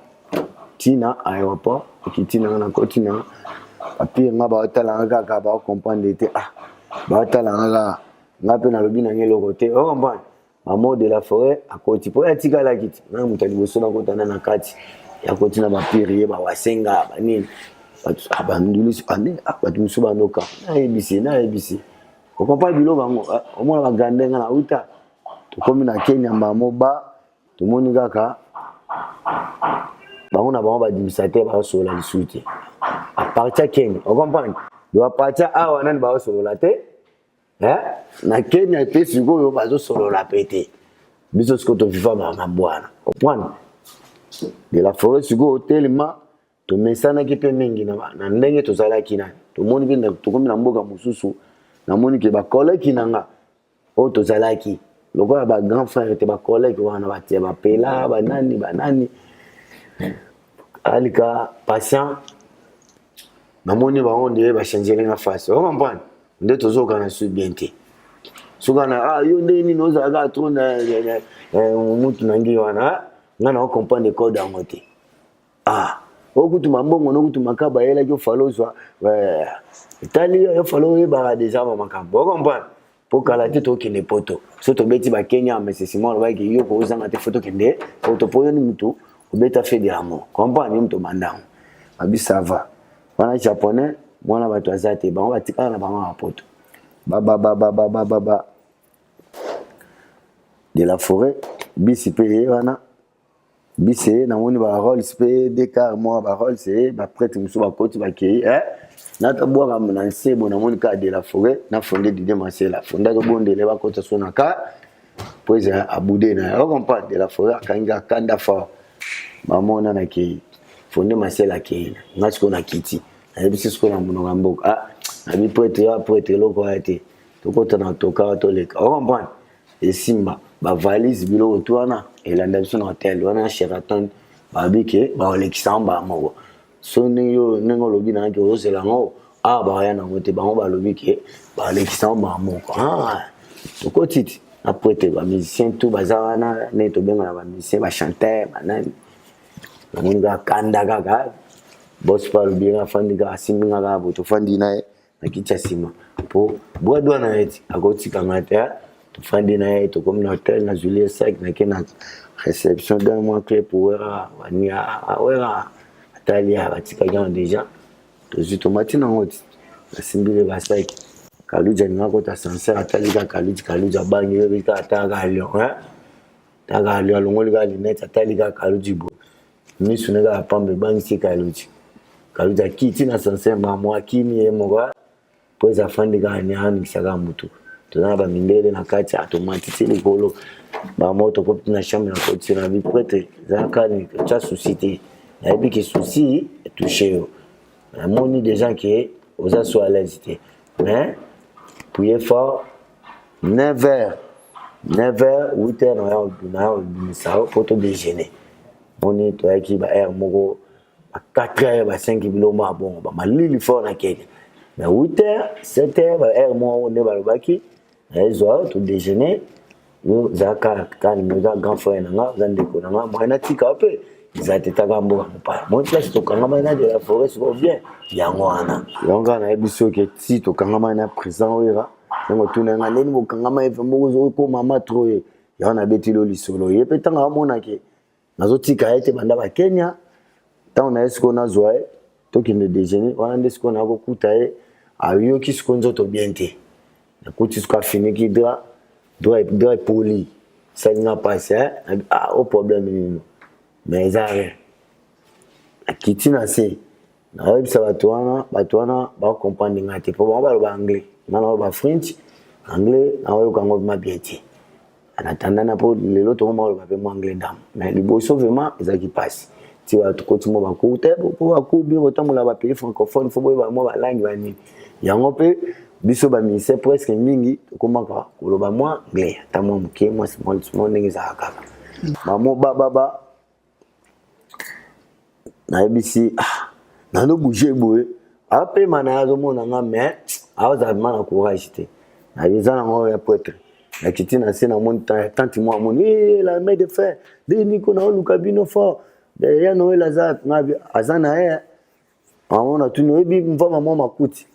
tina aéroport kitina na kotina api nga ba tala nga ka ba comprendre te ba tala nga ngape na lobi na ngelo côté o comprendre mamo de la forêt a koti po etika la kiti na mutali bosona kotana na kati ya kotina ba pirier ba wasenga ba nini abandulisi ane abatusu banoka na ebisi ko comprendre bilo bango o mona ba gandenga na uta to komi na Kenya mamo ba to moni kaka bango na bango ba administrateur ba sola lisuti a partir Kenya o comprendre do a partir awa nani ba sola te na Kenya pe siko yo ba solo la pété biso sko to viva ba bwana comprendre de la forêt siko tellement to mesana ki pe mingi na ndenge to zala kina to moni ki to komi na mboka mususu na moni ki ba collègue nanga o to zala ki loko ba grand frère te ba collègue wana ba tia ba pela ba nani alika patient na moni ba onde ba changer na face o comprendre nde to zoka na su bien te sukana yo nde ni no za ga to na mutu nangi wana ngana o comprendre code angote okutu mambongo nokutu makaba yela kyo falozwa itali yo falo e ba déjà ba makambo o comprendre po kala te to kine poto so to beti ba Kenya mais c'est simon ba ki yo ko uzanga te photo kende photo po yo ni mutu obeta fait de amour comprendre mto mandango abisava wana japonais mwana bato azate bango batika na bango poto ba de la forêt bisi pe wana bisi na moni ba rôle spe décar moi ba rôle c'est ba prêtre muso ba koti ba kei na tabwa ka na nsebo na moni ka de la forêt na fondé de Marcela fonda to bondele ba kota sona ka poise abude na o comprendre de la forêt kanga kanda fa ba mona na kei fondé Marcela kei ngachiko na kiti na bisi sko na muno ngamboka na bi prêtre loko ate to kota na toka to leka o comprendre et simba ba valise bilo otwana elanda biso na hotel wana Sheraton babike ba olekisamba moko so ningo lobi na ke ozela ngo ba ya na ngote bango ba lobike ba olekisamba moko to kotiti après ba musicien tout bazana ne to benga ba musicien ba chanteur banani na munga kanda kaka boss pa lobira fandi ga siminga ga boto fandi na kicha sima po boadwa na eti akotika ngata fandi na to comme l'hôtel na Juliet 5 na kena réception d'un mois clé pour wania atalia batika gens déjà to zitomati na ngoti na simbile ba 5 kaluja ngako ta sincère atalika kaluja bangi yo bika ataka lio taga lio longoli ga linete atalika kalujibo misu nega pambe bangi si kaluja kiti na sincère mama kimi emwa poza afandi ga nyani kisaka mutu tona ba mindele na kati automatique likolo ba moto ko na chambre na koti na bi prêtre zaka ni cha société na bi ki souci touché na moni des gens qui aux asso à l'aise mais prier fort 9h 8h na ça pour te déjeuner moni to yaki ba air moko 4h ba 5 biloma bon ba malili fort na kenya mais 8h 7h ba air mo on est ba lobaki ezo to déjeuner yo zaka kan moza grand frère nanga zandeko nanga mwana tika pe zateta gambo pa mon place to kanga na de la forêt so bien yango ana yonga na ebiso ke ti to kanga na présent wera ngo tuna nga neni mo kanga ma efe mo zo ko mama troye yana betilo lisolo ye petanga mona ke nazo tika ete banda ba Kenya ta on a esko na zoe to kinde déjeuner wana ndesko na ko kutae ayo kiskonzo to biente kuti ska fini ki doit poli ça n'a pas ça au problème mais ça akitina c'est na web ça batwana ba comprendre ngate po ba anglais na ba french anglais na wa kango ma bieti En attendant, pour les autres, on va faire anglais d'âme. Mais les beaux vraiment, ils ont qui passent. Tu vas continuer à couper, pour couper, autant on l'a appelé francophone, il faut voir moi la langue. Il y a un peu, biso ba ministère presque mingi, comment quoi, on va moi anglais. T'as moi qui moi c'est mon nègre ça kaka. Maman baba, na ebisi ah, na no bouger boue. Après manazo mon nga mais, a za mana courage té. Na yeza na ngo ya poète. La kitine na sena mon tant moi mon la main de fer. De niko na lukabino fort. Ya Noël azap ngabi azana ya. On a tout noebi mva maman makuti.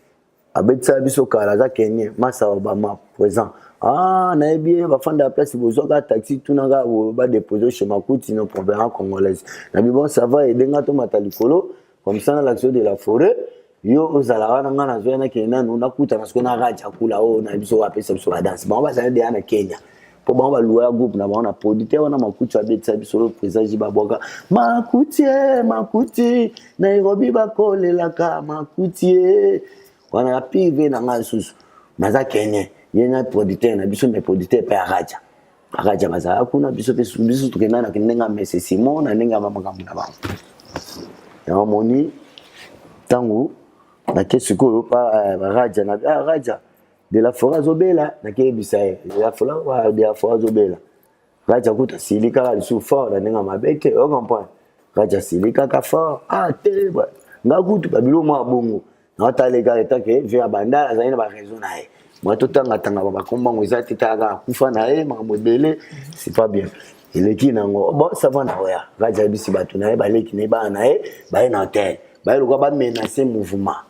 Abetsa biso kala za Kenya masa obama présent. Ah na ebi ba fanda place bozo ka taxi tunanga ba déposer chez makuti no problème congolaise. Na bi bon ça va aider ngato matalikolo comme ça dans l'action de la forêt. Yo ozala wana ngana zo na Kenya no nakuta na siko na raja kula o na biso apesa biso ba dance. Ba ba za de na Kenya. Po ba ba luwa groupe na ba na producteur wana makuti abetsa biso le président Jibaboka. Makuti Nairobi ba kolela ka makuti. Wana apive na ngasusu. Maza Kenya. Yena producteur na biso me producteur pa raja. Raja maza akuna biso pe biso tukena na kinenga Messe Simon na nenga mama kamuna ba. Ya moni tangu na kesuko pa raja na raja de la forêt zobela na ke bisaye la forêt de la forêt zobela raja kuta silika la sous fort na nenga mabeke o comprend raja silika ka fort ah te ba ngakutu babilo mwa bongo na talega etake via bandala zaina ba raison na e moi totanga tanga ba komba ngoza titaka kufa na e mamobele c'est pas bien eleki nango bon ça va na oya raja bisi batu na e baleki ne ba na e ba na hotel ba lo ba menacer mouvement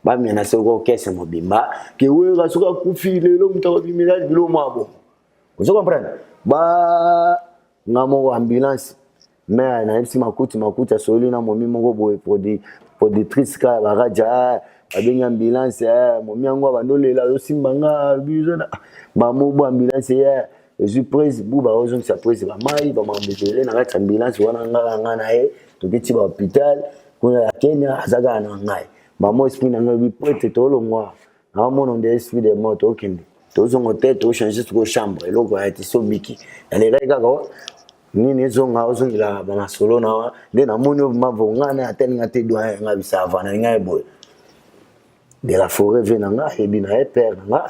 ba menacer ko kese mobimba ke we ga suka kufile lo mutawa bimila bilo mabo vous comprenez ba ngamo ambulance mais na ipsi makuti soli na momi mongo boye productrice ka ba raja abenga ambulance momi yango bandolela yo simbanga bizona ba mobo ambulance ya je suis presse buba ozo sa presse ba mai ba mambele na ka ambulance wana nganga na e to kiti ba hôpital kuna Kenya azaga na ngai ba mo esprit na ngai prête to lo moi na mo non des esprit de mort okende to zo ngote to changer to chambre eloko ya tiso biki ale ga ko nini zonga ozo ila ba masolo na de na moni mavonga na atenga te doa nga bisava na ngai boy de la forêt venanga ebina e père nga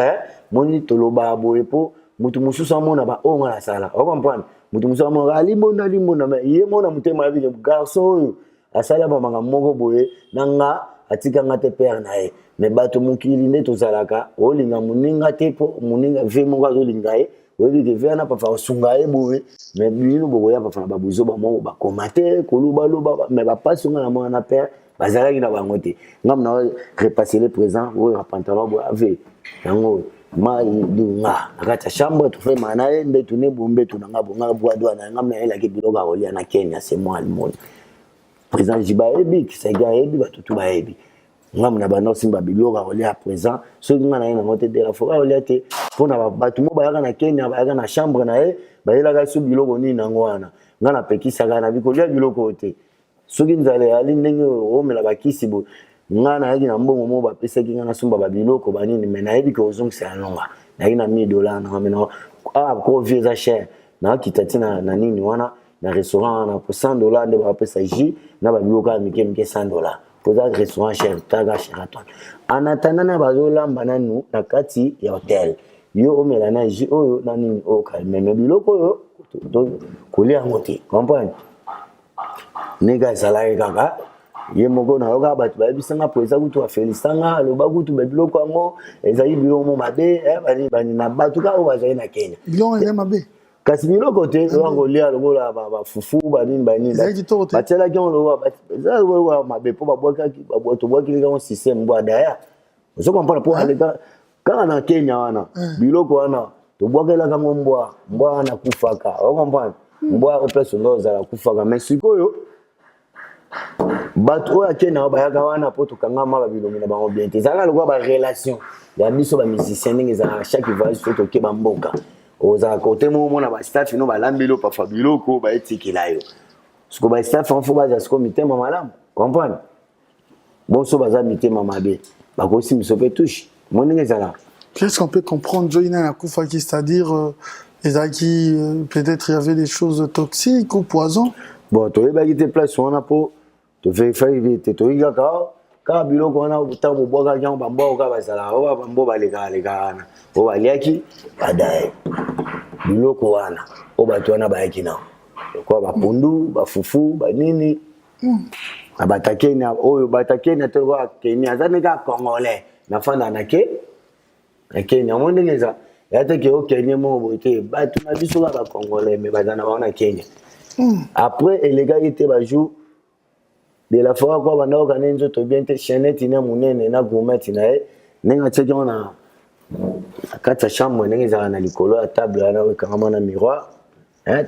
moni to lo ba boy po mutu mususa mona ba o nga sala o comprendre mutu mususa mona limona mais ye mona mutema bi garçon asala ba manga moko boye nanga atika ngate père na e mais bato mukili nde tozalaka olinga muninga te po muninga ve moko azolinga e oyebi ke ve na pafa osunga e boye mais bino boya pafa na babuzo ba moko ba komate koluba loba mais ba passe nga na mwana na père bazalaki na bango te ngam na repasser le présent o pantalon bo ave yango ma dunga nakata chambre to fait manae mbetu ne bombe tu nanga bonga bwa na ngam na ela ke biloga olia na Kenya c'est moi le monde présent jiba ebi kisega ebi batutu ba ebi ngam na bano simba biloga olia présent so nga na ngote de la forêt olia te pona batu mo bayaka na Kenya bayaka na chambre na e bayela ga su bilogo ni nango wana nga na pekisa ga na bikolia biloko te soki nzale ali ndenge o mela bakisi bo nga na yaki na mbongo mo bapesa ki nga na sumba ba biloko banini mais na yebi ko ozongisa yanonga na yaki na $1000 na mena ko visa cher na kitati na nini wana na restaurant na pour $100 de bapesa ji na ba biloko ya mike $100 pour ça restaurant cher taga Sheraton en attendant na bazolamba nanu na kati ya hotel yo omela na ji oyo na nini o kalme me biloko yo kolia ngote comprendre nega salari kaka ye moko na yoka batu ba bisanga poeza kutu wa felisanga aloba kutu ba biloko yango ezali biloko mo mabe bani na batu ka o bazali na Kenya biloko eza mabe kasi biloko te wango lia lokola ba fufu bani batela ki on lo za wa mabe po ba boka ki ba boto boki li ka système bo daya ozo comprendre po aleka kana na Kenya wana biloko wana to bokela ka mbwa na kufaka o comprendre mbwa o place ndo za kufaka mais sikoyo bato oya Kenya bayaka wana po tokangama ba bilongi na bango bien te zaka lokwa ba relation ya biso ba musicien ndenge za chaque voyage to toke ba mboka oza côté mo na ba staff no ba lambelo pa fabiloko ba etikela yo siko ba staff en fo ba za siko mitema malamu comprendre bon so ba za mitema mabe ba ko si miso pe touche mon ndenge zala qu'est-ce qu'on peut comprendre Joina Nakufaki c'est-à-dire Et qui, peut-être il y avait des choses toxiques ou poison. Bon, tu as été place on a pour te faire vite, tu as quand bilo qu'on a autant de bois qui ont bambo ka basala, on bambo baleka lekana. O baliaki badai. Bilo ko wana. O batwana baekina. Ko ba pundu, ba fufu, ba nini. Abatakenya, oyo batakenya to ko Kenya, za neka Congolais. Na fanda na Kenya monde ngeza. Yate ke o Kenya mo bote, ba tu na biso ba Congolais mais bazana ba na Kenya. Après les gars étaient ba jour de la fois quoi banda ko kanenzo to bien te chaînette ina munene na gourmet ina nenga tsheki ona akata chambre nenga na likolo ya table na kama na miroir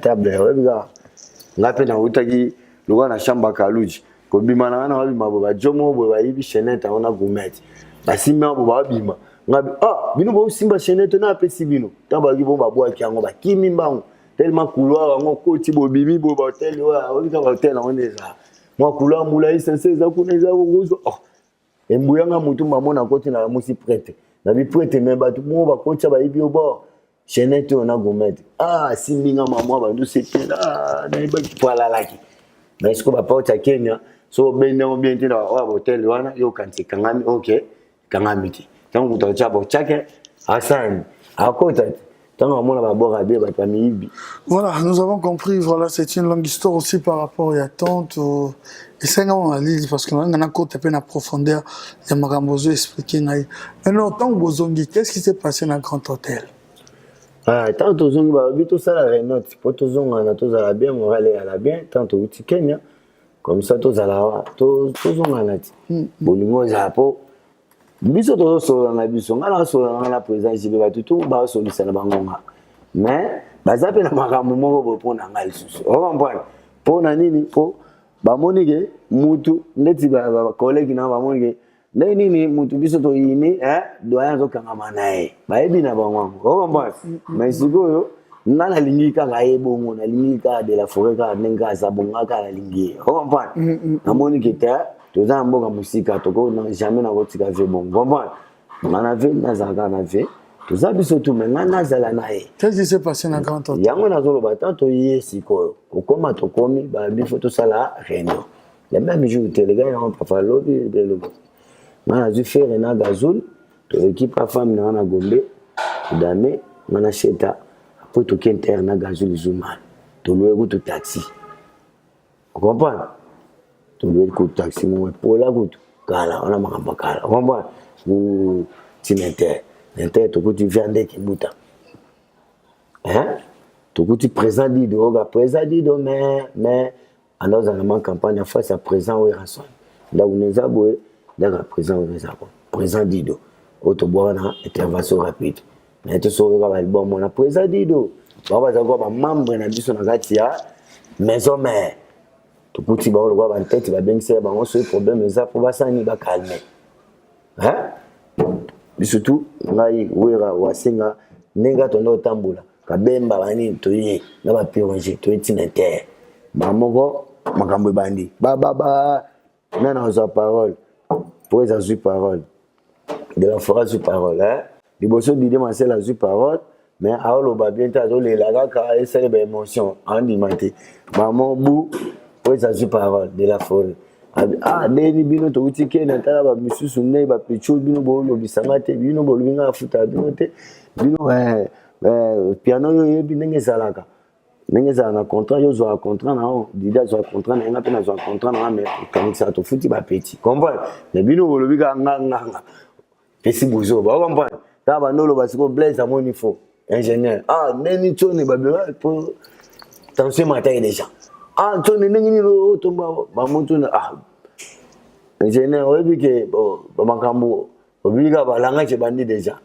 table ya biga ngape na utaki luwa na shamba kaluji ko bima na wana wabima bo ba jomo bo ba yibi chaînette ona gourmet basimba bo ba bima ngabe bino bo simba chaînette na pesi bino tamba ki bo ba boa ki yango ba kimi mbango tellement couloir ngo koti bo bimi bo ba hotel wa olika ba hotel on eza moi couleur moulai sensé za kuneza rose embuyanga mutu mamona koti na musi prête na bi prête mais ba tout mo ba kocha ba ibi obo chaînette on a gourmet simbinga maman ba nous c'était là na ba pala laki mais est-ce que ba porta Kenya so bende mo bien tena wa hotel wana yo kanti kangami OK kangami ti tangu utacha bo chake asan akota. Voilà, nous avons compris, voilà, c'est une longue histoire aussi par rapport à Tante. Et c'est un livre parce que nous avons un profondeur, il y a besoin d'expliquer. Maintenant, tant que qu'est-ce qui s'est passé dans le Grand Hôtel? Tant que nous avons tout ça, la rénote, pour tous nous avons bien, on va aller à la bien, tant que Kenya, comme ça, tous nous avons bon, zapo. Biso to so na biso ngala so na président jibe batutu ba so lisana bangonga mais bazape na makambo moko bopona ngali susu o comprendre pona nini po ba monike mutu ndeti ba collègue na ba monike nini mutu biso to yini doya zo kangama nae ba ebi na bangonga o comprendre mais sikoyo ngala lingika ga ebongo na lingika de la forêt ka nenga za bonga ka la lingi o comprendre na monike ta tous en boga musika toko na jamais na kotika ve bon comprendre na ve na zanga na ve tous a biso tout mais na zala na e qu'est-ce qui s'est passé na Grand Hôtel yango na zolo batanto yesiko okoma tokomi ba bifo to sala réunion le même jour les gars on pas lobby de lobo na zu faire na gazul to équipe femme na Gombe dame na cheta après to kenter na gazul zuma to loego to taxi comprendre tu veux que taxi moi pour la route kala on a makamba kala comprendre ou tinete nete to kuti vende ki buta to kuti présent dido ga présent dido mais alors dans la campagne face à présent ou rançon là où nous avons là présent ou présent dido auto bona intervention rapide mais tu saurais ga album on a présent dido baba za go ba membre na biso na gatia maison mère tout ba lo ba tête ba bien c'est ba on ce problème ça pour ba sani ba calmer surtout ngai wera wasinga nenga to no tambula ka bemba bani to yi na ba pionger to itinete ba moko makambo bandi ba nana za parole pour les azu parole de la phrase parole liboso d'idée ma c'est la zu parole mais a lo ba bien ta zo le la ka essayer ba émotion en dimanté ba mo bu pour ça parole de la forêt deni bino to utike na tala ba misusu ne ba pecho bino bo lo bisangate bino bo linga futa bino te bino piano yo yebi nenge salaka nenge za na contrat yo zo contrat na o dida zo contrat na ngapena zo contrat na mais quand ça to futi ba petit comprendre mais bino bo lo bika nganga pesi buzo ba comprendre ta ba no lo ba siko blaze amoni fo ingénieur neni toni ba pour tension matin déjà tu n'es ni lo tomba ba muntu na ingénieur oyebi ke ba makambo obiga ba langage bandi déjà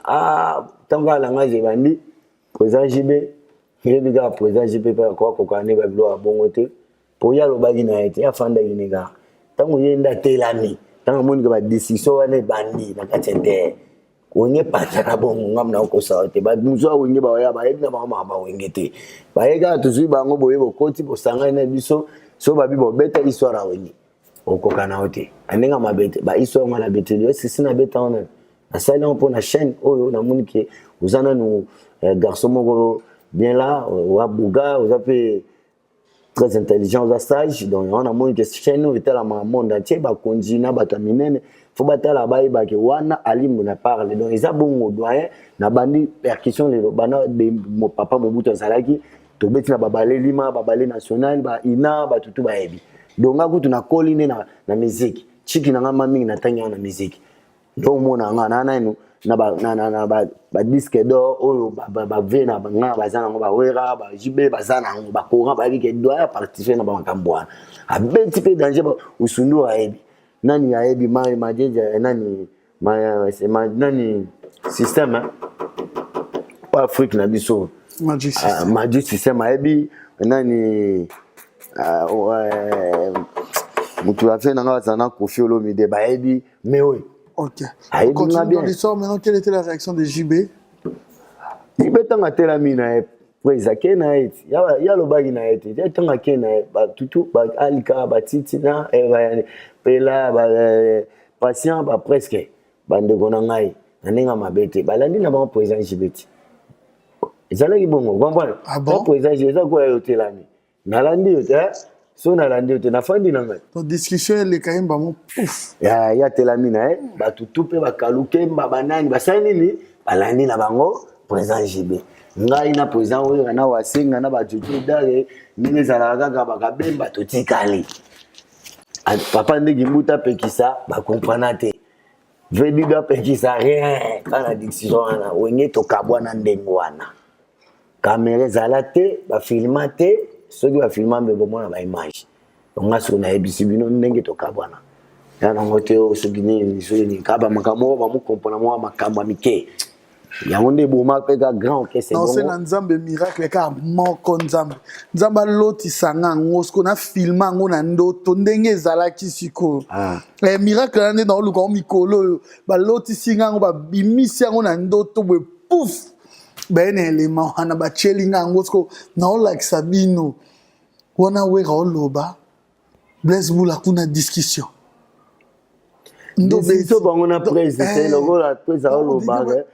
tanga langage bandi président JB oyebi ka président JB pa ko kane ba bilo abongote po ya lo bagi na ete afanda yinega tango yenda telami tango moni ba décision wane bandi na katende onye pataka bongo ngamna ko saote ba muzo onye ba ya ba ebina ba ma ba wengete ba ega tuzui bango boyebo koti bo sanga na biso so ba bibo beta histoire aweni okoka na ote anenga mabete ba histoire ngala bete yo sisi na beta ona asali on pour na chaîne oyo na munike uzana nu garçon moko bien là wa buga vous avez très intelligent aux stage donc on a moins que chaîne ou était la monde entier ba konjina ba taminene faut batala ba ba ke wana alimu na parle donc ils a bon doyen na bandi percussion les bana de mon papa Mobutu Salaki to beti na babale lima babale national ba ina ba tutu ba ebi donc ngaku tuna koline na musique chiki na ngama mingi na tanya na musique donc mona ngana nanu na ba disque d'or oyo ba vena ba nga bazana ngo ba wera ba jibe bazana ngo ba courant ba ke doya participer na ba makambwana a ben petit peu danger usundu aebi nani aebi ma jeje nani nani système pas Afrique na biso magic système aebi nani mutu a fait nanga bazana Koffi Olomide ba aebi mais oui. Ok. On continue dans l'histoire. Maintenant, quelle était la réaction de JB? JB tanga tela mina preza kena eti ya lobagi na eti ya tanga kena ba tutu ba alika ba titina pela ba patient ba presque bande gona ngai nanenga mabete balandi na ba président JB ti ezala ki bongo comprendre ba président JB ko ya telami nalandi yote so nalandi yote nafandi nanga donc discussion les quand même ba mon pouf ya telami na ba tutu pe ba kaluke ba banani ba sani ni balandi na bango président JB ngai na président oyo na wasenga na ba tutu dale mine zala kaka bakabemba totikali papa ndeki mbuta pekisa ba comprendre te vedi da pekisa rien kana diction na wenge to kabwana ndengwana kamera zala te ba filmate soki ba filmambe bomona ba image onga so na ebisi bino ndenge to kabwana yana ngote o soki ni so ni kaba makamo ba mu comprendre mo makamba mike yangonde boma peka grand que c'est bon non c'est nzambe miracle ka moko nzamba loti sanga ngosko na filma ngona ndoto ndenge ezalaki siko miracle na ndo luka mikolo ba loti singa ngo ba bimisi ngona ndoto bwe pouf ben élément ana ba chelinga ngosko na ola kisabino wana we ka oloba Blaise Bula kuna discussion Ndobito bango na président lokola président olobage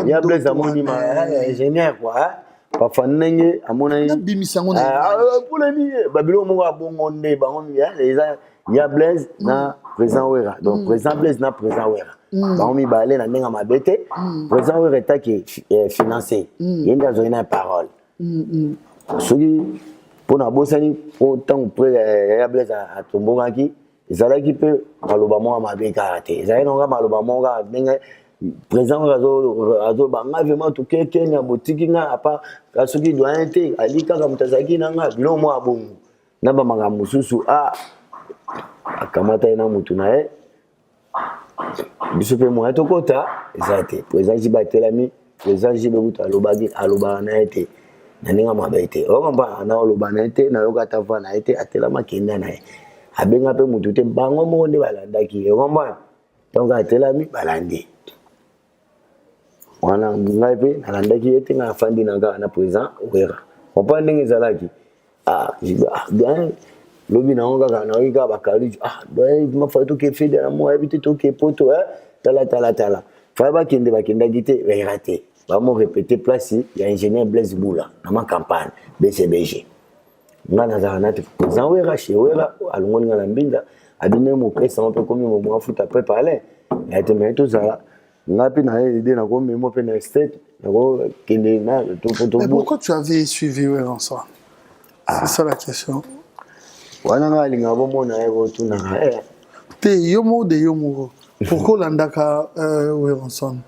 ya Blaise amoni ma ingénieur quoi pa fanenge amona na bimisa ngona pour les babilo mo abongo nde bango ya Blaise na président Wera donc président Blaise na président Wera bango mi balé na ndenga mabete président Wera taki financer yenda zoina parole soki pona bosani autant près ya Blaise a tombongaki ezalaki pe maloba mo mabe karate ezalaki nonga maloba mo ga ndenge président azo banga vraiment to kenya botiki nga apa kasoki doyen te alika ka mutazaki nanga bilo mo abongo na ba manga mususu akamata ina mutu nae biso pe mo to kota ezate président Jibatelami président Jibe buta aloba na ete na ninga mabe te o mba na aloba na ete na yoka tafa na ete atela makenda nae abenga pe mutu te bango mo nde balandaki ekomba donc atelami balandi wana ngai pe nalandaki ete nga afandi na président Wera papa ndenge ezalaki bien lobi na onga kana oika bakali doy mafa to ke fede na mo habite to ke poto tala fa bakende bakendaki te Wera te ba mo répéter place ya ingénieur Blaise Bula na ma campagne BCBG ngana za na te président Wera chez Wera alongoni ngala mbinda abine mo pesa mo pe komi mo afuta préparer ya te mais tout ça ngapi na idée na ko memo pe na state na ko kende na to mais pourquoi tu avais suivi Wera ensemble c'est ça la question wana ngali ngabo mona ego tuna te yomo de yomo pourquoi landaka Wera ensemble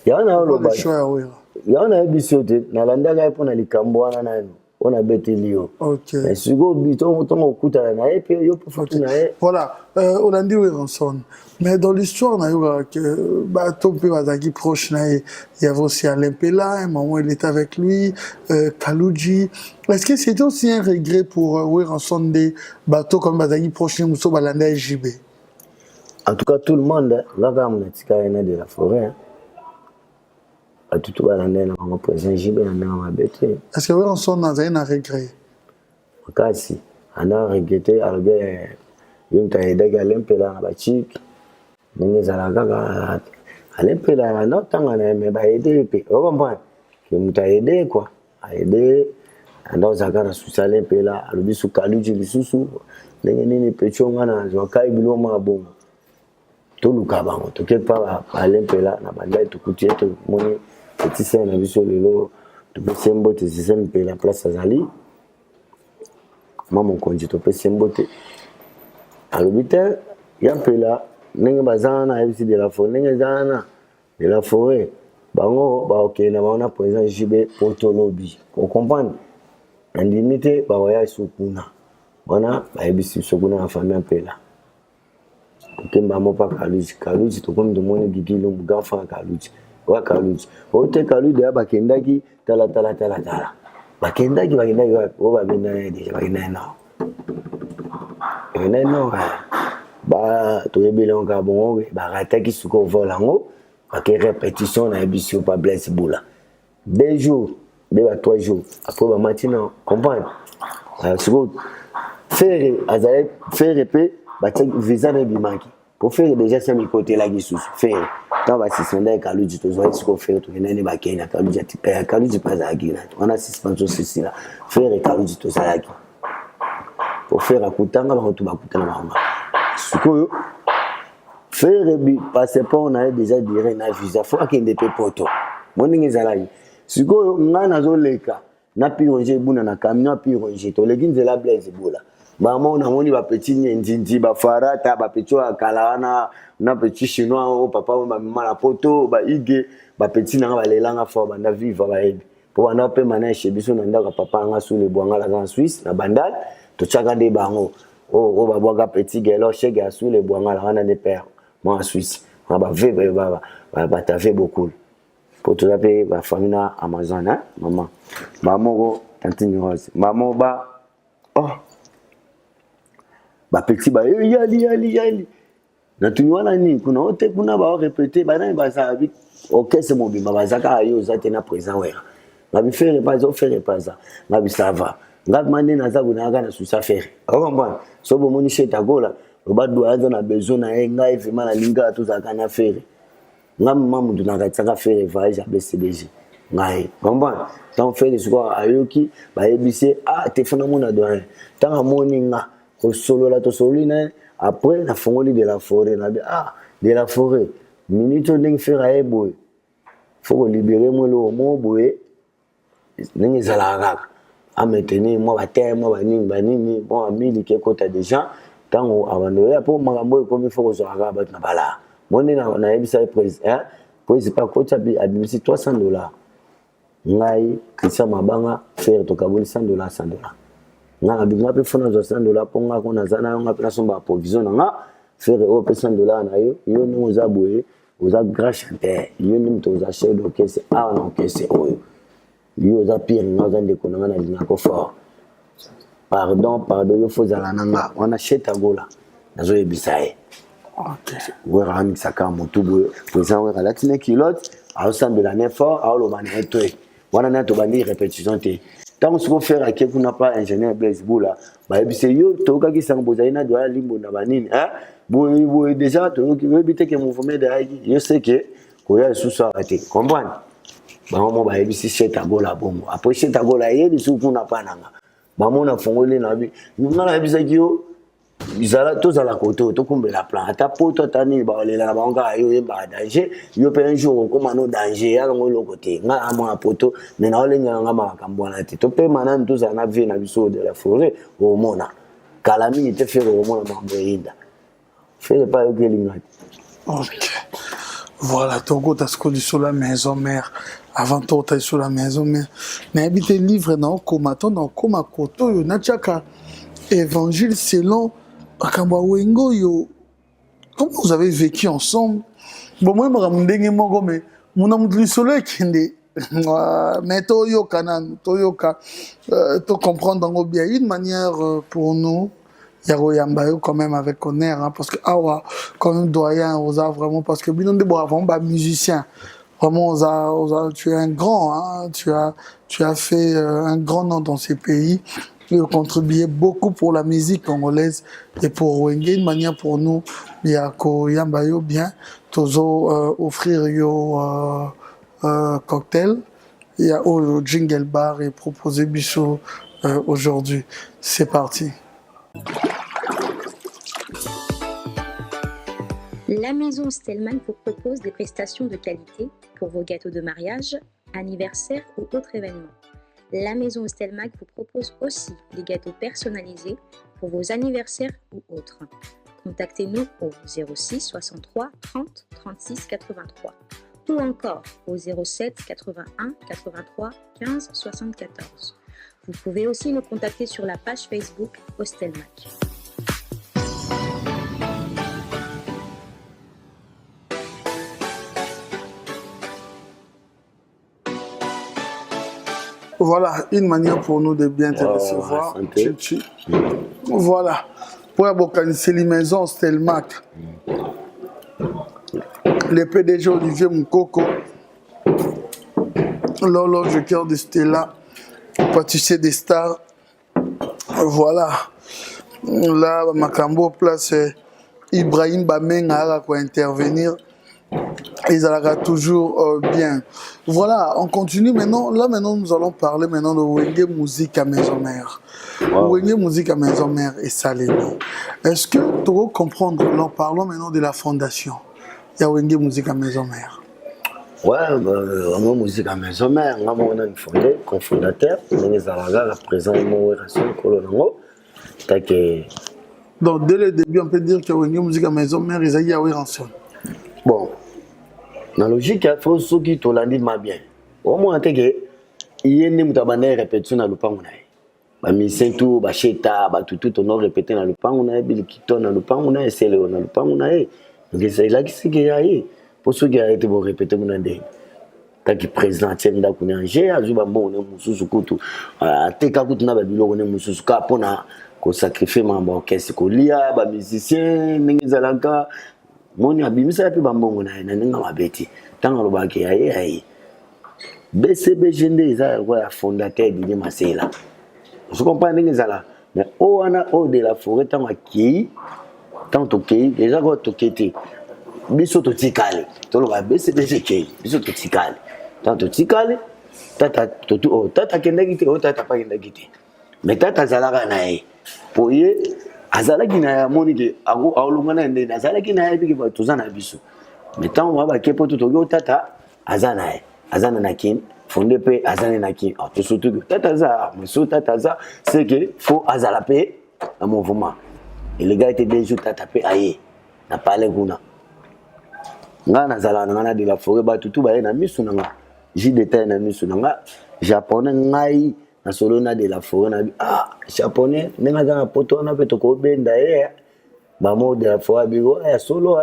yana oloba ya na ebisote na landaka ipo na likambo wana nani on a bêté Lio. Ok. Mais si vous voilà, on a dit Weranson. Mais dans l'histoire, on a eu que Bato Pevazaki proche, il y avait aussi Alain Pela, un moment il était avec lui, Kalouji. Est-ce que c'était aussi un regret pour Weranson de Bato comme Bazaki proche, Mousso Balanda et JB? En tout cas, tout le monde, là, quand on a de la forêt, tout le monde président JB na bête. Est-ce que Weranson a un regret? Kasi, on a regretté Albert Yunta et Dagalem Pela Bachik. Mais Alain Pela non tant mais ba aider pe. On comprend que muta aider quoi. aide ando zaka na susale pela alobi su kaluji lisusu ndenge nini pecho ngana zwakai bilo mabongo to luka bango to quelque part aller pela na banda to kutie to moni petit sen na biso lelo to pesembo te sen pela place azali maman konji to pesembo te alobi te ya pela ndenge bazana ebisi de la forêt ndenge zana de la forêt bango ba ok na baona présent jibe potolobi on comprend indemnité ba waya sukuna wana ba ebisi sukuna na famille pela kemba mopa kaluji to comme de moni gigilo mugafa kaluji wa kaluji o te kaluji ya bakendaki tala bakendaki o ba benda deja bakenda no ba to ebele on ka bon ba rataki suko volango ak répétition na ebisi pas blesse boula 2 jours 2 à 3 jours après ba matin comprendre suko faire azale faire pe ba visa na bimaki pour faire déjà ça mi côté la gisous faire tant ba sisenda kaluji to zo suko faire to nene ba kenya kaluji pas agina on a suspension ceci là faire kaluji to salaki pour faire akutanga ba to bakutana ba suko faire bi passeport on a déjà diré na visa faut akende pe poto moningi zalaki suko ngana zo leka na pironger buna na camion pironger to leki nzela blaze bola ba mona moni ba petit ndindi ba farata ba petit akalawana na petit chinois o papa ba mama poto ba ige ba petit na ba lelanga fo banda vivre ba ebi po banda pe mana chez biso na ndaka papa nga sous le boanga la en Suisse na bandal to chaka de bango o ba boanga petit gelo chez ga sous le boanga la wana de père moi en Suisse on ba vivre ba ta fait beaucoup pour tout appeler ba famille Amazon hein maman maman tantine rose maman ba oh ba petit ba yali na tunywana ni kuna ote kuna ba répéter ba na ba ça OK c'est mon bimba ba zaka ayo zate na présent ouais ba bi faire pas ça ba bi ça va ngab mande na za kuna kana su ça faire comprendre so bo moni cheta gola lo ba do aza na besoin na enga vraiment na linga to zaka na faire ngam mamu do na ka faire voyage à BCBG ngai comprendre tant faire ce quoi ayoki ba ebise te fona mona do tant moni nga au solo la to solina après la fongoli de la forêt de la forêt minute ndeng faire boy faut libérer moi le mo boy ndeng zalaka a maintenir moi ba terre moi banini bon amili ke kota déjà tant avant ya pour makambo comme il faut que zalaka ba na bala moni na ebisa prise prise pas kota bi abimisi $300 ngai Christian Mabanga faire to kaboli $100 $100 nga binga pe fona $100 ponga kona zana nga pe nasomba provision nga faire au $100 na yo ni oza boye oza grand chanteur yo ni mto oza chef d'orchestre na orchestre oyo yo oza pire nga oza ndeko na na linga ko fort pardon yo fozala nanga wana cheta gola nazo ebisaye OK wera ami saka motu boye présent wera latine kilote a sambela ne fort a lo mane etwe wana na to bandi répétition te tant ce qu'on fait à quelqu'un n'a pas ingénieur Blaise Boula bah et c'est yo to ka ki sang bozaina do limbo na banini boy déjà to ki bité que mouvement de aiki yo sais que ko ya sous ça arrêté comprendre bah mo bah et c'est cheta gola bongo après cheta gola yé sous kuna pananga bah mo na fongoli na bi ngala ebisa ki yo izala to zala koto to kumbela plan ata poto tani ba lela na bango yo yeba danger yo pe un jour comme no danger ya ngo lo côté nga amo poto mais na ole nga makambo na ti to pe manan to zana vie na biso de la forêt au mona kalami te faire au mona mambo yinda fait pas yo kelinga. OK voilà Togo tasko du sur la maison mère avant tout tu sur la maison mère mais habiter livre na koma to na koma koto yo na chaka évangile selon Wengo yo. Comment vous avez vécu ensemble? Bon moi je moko mais mon amour soleil kende mais toyoka to comprendre dans bien une manière pour nous Yaroyamba quand même avec honneur parce que awa quand même doyen on a vraiment parce que binon de avant ba musicien vraiment tu es un grand hein, tu as fait un grand nom dans ces pays. Contribuer beaucoup pour la musique congolaise et pour Wenge, une manière pour nous, bien, toujours offrir yo cocktail il y a au Jingle Bar et proposer Bichot aujourd'hui. C'est parti. La maison Stellman vous propose des prestations de qualité pour vos gâteaux de mariage, anniversaire ou autres événements. La maison Stellman vous propose aussi des gâteaux personnalisés pour vos anniversaires ou autres. Contactez-nous au 06 63 30 36 83 ou encore au 07 81 83 15 74. Vous pouvez aussi nous contacter sur la page Facebook Ostelmac. Voilà, une manière pour nous de bien te recevoir. Voilà. Pour organiser les maisons Stelmac, le PDG Olivier Moukoko, l'horloge de cœur de Stella, pâtissier des stars. Voilà. Là, Makambo place Ibrahim Bamenga pour intervenir. Ils allaient toujours bien. Voilà, on continue maintenant. Là, maintenant, nous allons parler maintenant de Wenge Musique à Maison Mère. Wow. Wenge Musique à Maison Mère et Salémi. Est-ce que tu veux comprendre? Nous parlons maintenant de la fondation. Il y a Wenge Musique à Maison Mère. Ouais, Wenge Musique à Maison Mère. Nous avons un fondé, cofondateur. Nous avons présent une relation colonel. Donc, dès le début, on peut dire que Wenge Musique à Maison Mère, ils ont eu rançon. Bon. Dans la logique, il faut que tu l'as dit bien. Au moins, il y a une répétition dans le pan. Il y a tout, tout, on a répété dans le pan, on a dans le pan, on a essayé dans le pan, on a donc c'est là qu'il y a pour ceux qui ont été répéter, on a dit quand il présente, il y a un G, il y a un Moussou Koutou, Teka Koutou, on a Moussou Kapona, qu'on sacrifie mon orchestre, qu'on lit, les musiciens, les Alanka. Moni abimisa pe bambongo na ninga mabeti tanga lobaki yayi BCBGND eza quoi fondateur Didier Masela. Je comprends ninga zala mais oana o de la forêt tanga ki tanto ki déjà ko tokete biso to tikale to loba BCBGK biso to tikale tanto tikale tata to tata kenda gite o tata pa kenda gite mais tata zala na ye poye azalaki na moni ke aolongana nde azalaki na yebi ke tozana biso mais tant on va kepo to togo tata azana na kin fondé pe azana na kin to surtout tata za monsieur tata za c'est que faut azala pe un mouvement et les gars étaient déjà tata pe aye na parler kuna ngana zala ngana de la forêt ba tutu ba na misu nga ji détail na misu nga japonais ngai na solo na de la forêt na japonais nenga za poto na peto ko benda ba mo de la forêt bigo solo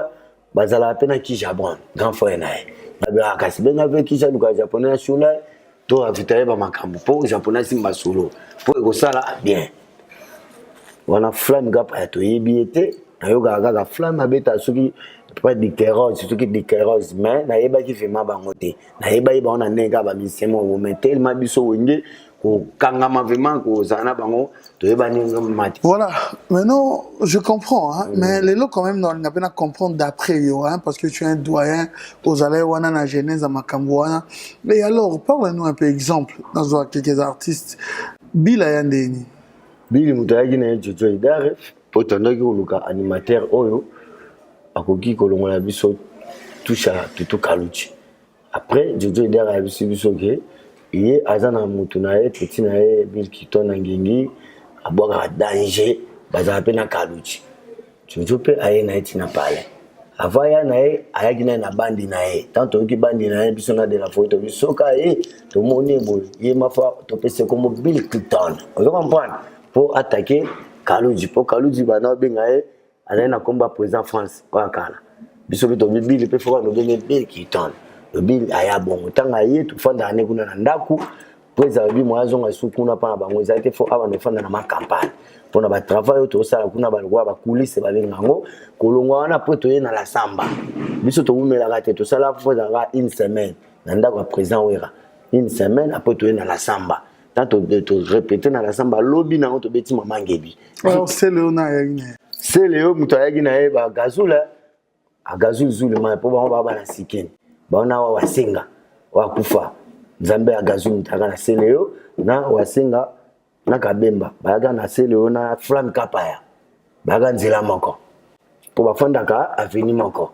bazala pena ki jabon grand frère na ba kasi benga ve ki jaluka japonais sula to avitaye ba makambo po japonais simba solo po ko sala bien wana flamme ga pa to yebiete na yoga ga flamme abeta soki pas de kéros surtout que de kéros mais na yeba ki fema bango te na yeba ba ona nenga ba misemo mo tellement biso wenge. Voilà, maintenant je comprends, hein, mais les lots quand même on a bien comprendre d'après hein, parce que tu es un doyen aux allées wana na genèse à Makambouana. Et alors parle-nous un peu exemple dans quelques artistes Bila Yandeni. Bili mutayaki na Jojo Idare potandaki koluka animateur oyo akoki kolongola biso toucha tutu kaluchi. Après Jojo Idare a biso ke et azana mutu na ye petit na ye Bill Kiton na ngengi abwaka danger bazala pe na kaluchi Jojo pe aye na eti na pale avaya na ye ayaki na bandi na ye tanto ki bandi na ye biso na de la photo bisoka ye to moni bo ye mafa to pese comme Bill Kiton on comprendre pour attaquer kaluchi pour kaluchi bana benga ye ala na combat président France kwa kala biso to Bill pe fora no benga Bill Kiton le bil aya bon tanga ye to fanda ane kuna na ndaku pweza bi mwazo nga sukuna pa bango za te fo aba no fanda na ma campagne pona ba travail to sala kuna ba lwa ba kulise ba lengango kolongwa wana po to ye na la samba biso to umela ka te to sala fo za une semaine na ndako président wera une semaine après to ye na la samba tanto to répéter na la samba lobi na to beti mama ngebi alors c'est Léona yagine c'est Léo mutayagi na ye ba gazula a gazul zulu ma po ba na sikeni baona wa wasenga wakufa Nzambe ya Gazum taka na Seleo na wasenga na Kabemba baga na Seleo na Flam Kapaya baga nzela moko po bafandaka aveni moko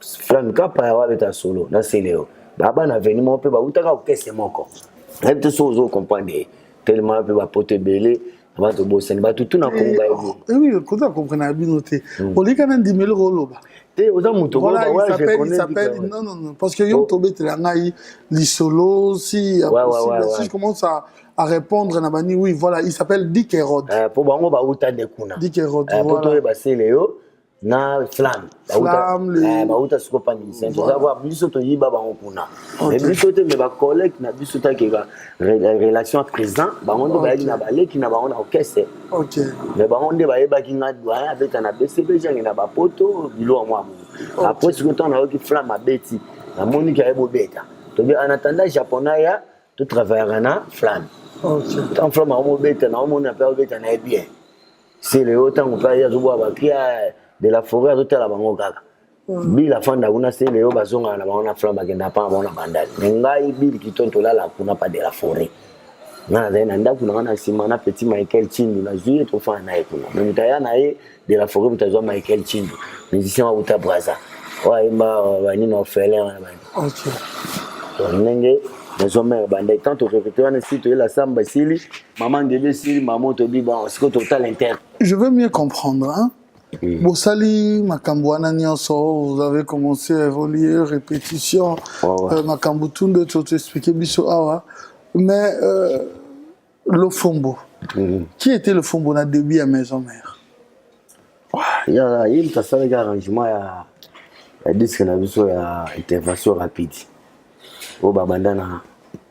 Flam Kapaya wabeta solo na Seleo baba na aveni moko pe ba utaka okese moko na te sozo comprendre tellement pe ba pote belé ba to bosani ba tout na konga ebo oui ko ta comprendre binoté olika na ndimelo roloba te oza muto ko ba wa je connais non parce que yo tobe te ngai li solo si si je commence à répondre na bani oui voilà il s'appelle Dick Herod pour bango ba uta de kuna Dick Herod pour to ba Seleo na Flam ba uta siko pa ni sen to savoir biso to yiba bango kuna mais biso te me ba collègue na biso ta ke relation présent bango ndo ba na baleki na bango na orchestre OK mais bango nde ba yeba ki na doya avec na BCB jangi na ba poto bilo moi après ce temps na ki Flam abeti na moni ki ayebo beta to bien en attendant japonais ya to travailler na Flam OK tant Flam mo beta na mo na pa beta na bien c'est le autant on peut y avoir ba ki de la forêt à toute la bango kaka bila fanda kuna Seleo bazonga na bango na Flam bagenda pa bango na bandali ngai bil kitonto la kuna pas de la forêt na na ndaku na sima na petit Michael Chindu na juillet to fa na kuna mais mutaya na ye de la forêt mutazo Michael Chindu musicien wa uta braza wa imba bani na ofele na bani OK to nenge nazomera bandai tant to répéter na site la samba sili maman ngebe sili maman to bi bon c'est total inter je veux mieux comprendre hein. Bosali Makambouana Nyonso, vous avez commencé à évoluer, répétition, Makambutunde, tu t'as expliqué Bisso Awa, mais le Fombo, qui était le Fombo na début à Maison Mère? Il y a un arrangement, il y a disque na biso ya intervention rapide. Au babandana,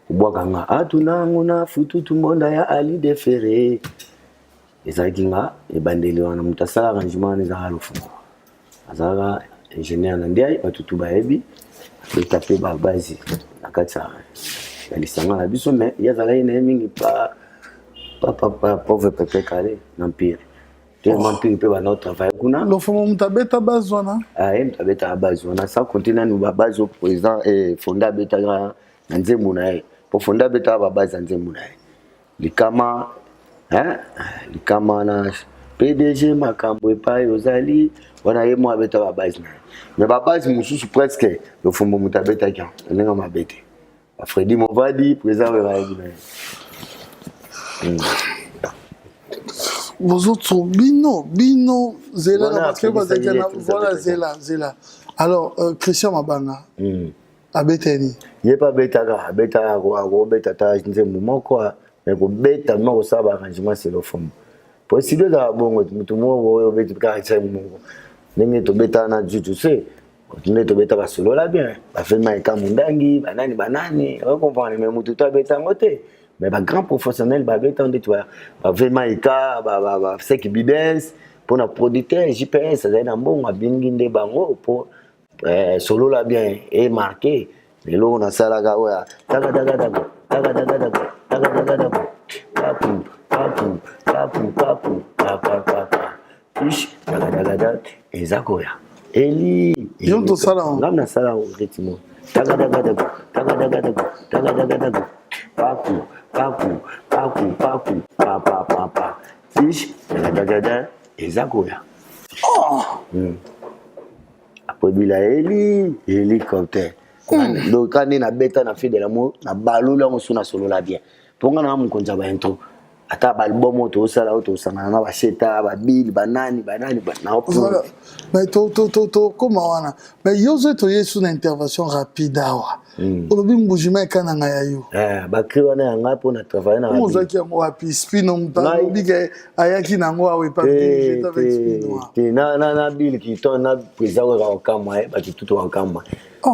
Bwakanga, atunango na futu tumbonda ya Ali de Ferré. ezalaki nga ebandeli wana moto asala arrangement wana ezalaka lofungo azalaka ingénieur na ndiaye batutu bayebi etape babasi na kati ya lisanga na biso mais ye azalaki na ye mingi pauvre pepe kale na mpire tellement mpire mpe bana otravaille kuna lofungo moto abeta base wana ye moto abetaka base wana sans compter nanu babase o président fonda abetaka na nzembo na ye po fonda abetaka babase na nzembo na ye likama likama na PDG makambo epai ozali wana ye mo abeta ba base na mais ba base mususu presque le fumbo mutabeta kya ndenga mabete ba Freddy Movadi président wa yebi vos autres bino zela parce que voilà zela alors Christian Mabanga abeteni ye pa beta ko beta ta nzembo moko mais ko beta moko sa ba arrangement c'est le fond pour si de la bongo mutu mo beta ka cha mo nenge to beta na juju se continuer to beta ba solo la bien ba fait mai ka mundangi banani on comprend mais mutu to beta ngote mais ba grand professionnel ba beta on dit toi ba fait mai ka ba sec bidens pour na producteur JPS ça na bon abingi nde bango pour solo la bien et marqué mais là on a ça la ga wa daga ezakoya eli yondo sala ngamna sala ritmo daga papu pa fish daga ezakoya après bila eli hélicoptère donc quand na beta na fait de l'amour na balula on suna solo la bien ponga na mukonza ba intro ata ba album to sala to sanga na ba sheta ba bill banani na voilà mais to comment wana mais yozo to yesu na intervention rapide awa olobi mbujima kana ngaya yo ba kri wana yanga po na travailler na mozaki yango wapi spino mutalo bige ayaki nango awe pa j'étais avec spino na bill ki to na président wa kamwa ba tutu wa kamwa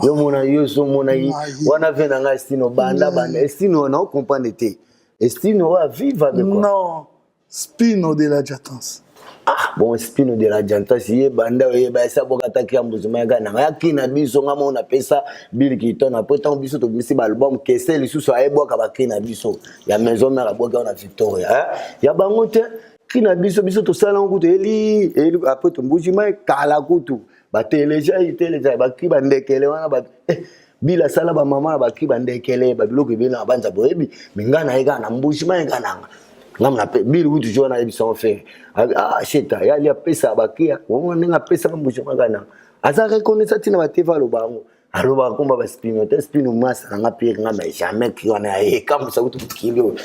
yo mona yo so mona yi wana vena nga stino banda stino na comprendre te stino wa viva de quoi non spino de la jatance bon spino de la jantance ye banda ye ba sa boka takia mbuzuma ga na yakina biso nga mona pesa bill ki to na pota biso to bisi ba album kese lisusu ayeboka ba kina biso ya maison mère boka na Victoria ya bangote kina biso to sala nguto eli après to mbuzima kala kutu ba teleja ba ki ba ndekele wana ba bila sala ba mama ba ki bandekele ba biloko bina banza boyebi mingana ega na mbushima ega nanga ngamna pe bilu kutu jona ebi son fait sheta ya li apesa bakia wo ninga pesa mbushima kana asa reconnaître tina ba teva lo bango aloba komba ba spino masa nga pe nga mais jamais ki wana e comme ça kutu kilio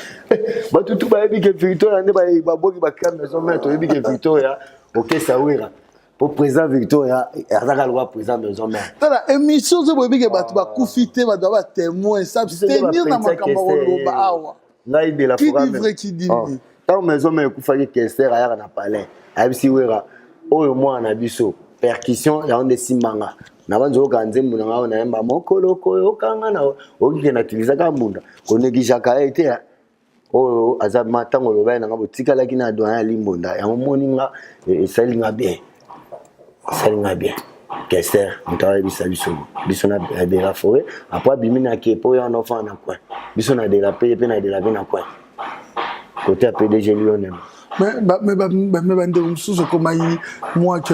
ba tutu ba ebi ke Victoria ne ba boki ba kamera son maître ebi ke Victoria OK ça ouira pour président Victoria azaka loi président maison mère tala émission zo bobi ke batu ba kufite ba doit témoin s'abstenir na makambo loba awa ngai de la forêt qui dit vrai qui dit oui tant maison mère kufaki Kester aya na palais abisi ouira oyo mwana biso percussion ya onde simanga na banzo kanze muna ngao na yamba mokolo koyo kanga na okike na tiliza ka munda konekisha ka ete oyo azama tango loba na ngabo tikala kina doya limbonda ya moninga esalinga bien Kester mutawa biso na de la forêt après bimina ke po ya enfant na quoi biso na de la paix pe na de la vie na quoi côté PDG Lionel mais bande mususu koma yi moi que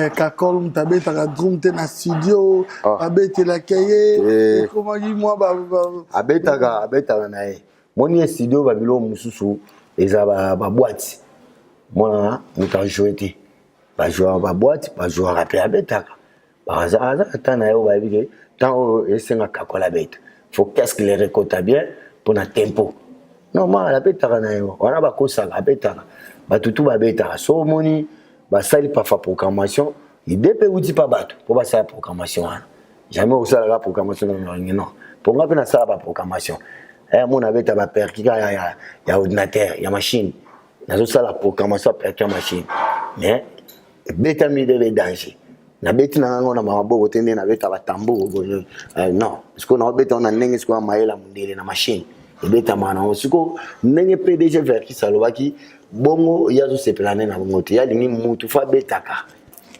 kakol mtabeta ka drum te na studio abete la kaye koma yi moi abeta na e moni studio ba bilo mususu eza ba boîte mona muta jouer ba jouer ba boîte ba jouer rapper abeta ba za tana yo ba bige tant esenga kakola beta faut qu'est-ce qu'il récolte bien pour na tempo non ma la beta na yo wana ba kosa la beta ba tutu ba beta so moni ba sali pa fa programmation idée pe uti pa bato pour ba sa programmation jamais au sala la programmation non pour nga pe na sala ba programmation mon beta ba perkika ya ordinateur ya machine nazo sala programmation perkika machine mais beta mi de danger na beti na ngona maboko tende na beta ba tambo non parce que na beta on ndenge siko maela mundele na machine beta mana osiko ndenge PDG vers qui salobaki bongo yazo se planer na bongo te ya lingi mutu fa betaka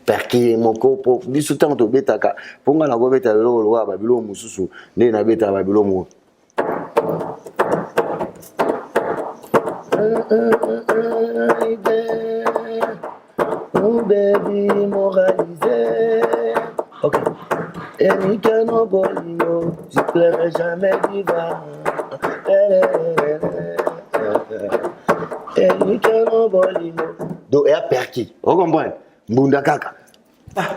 perki moko po biso tanto betaka ponga na go beta lo lo ba bilo mususu nde na beta ba bilo mo oh baby moralisé ok et ni que no bolio je pleurerai jamais vivant et ni que no bolio do e perki on comprend mbunda kaka pa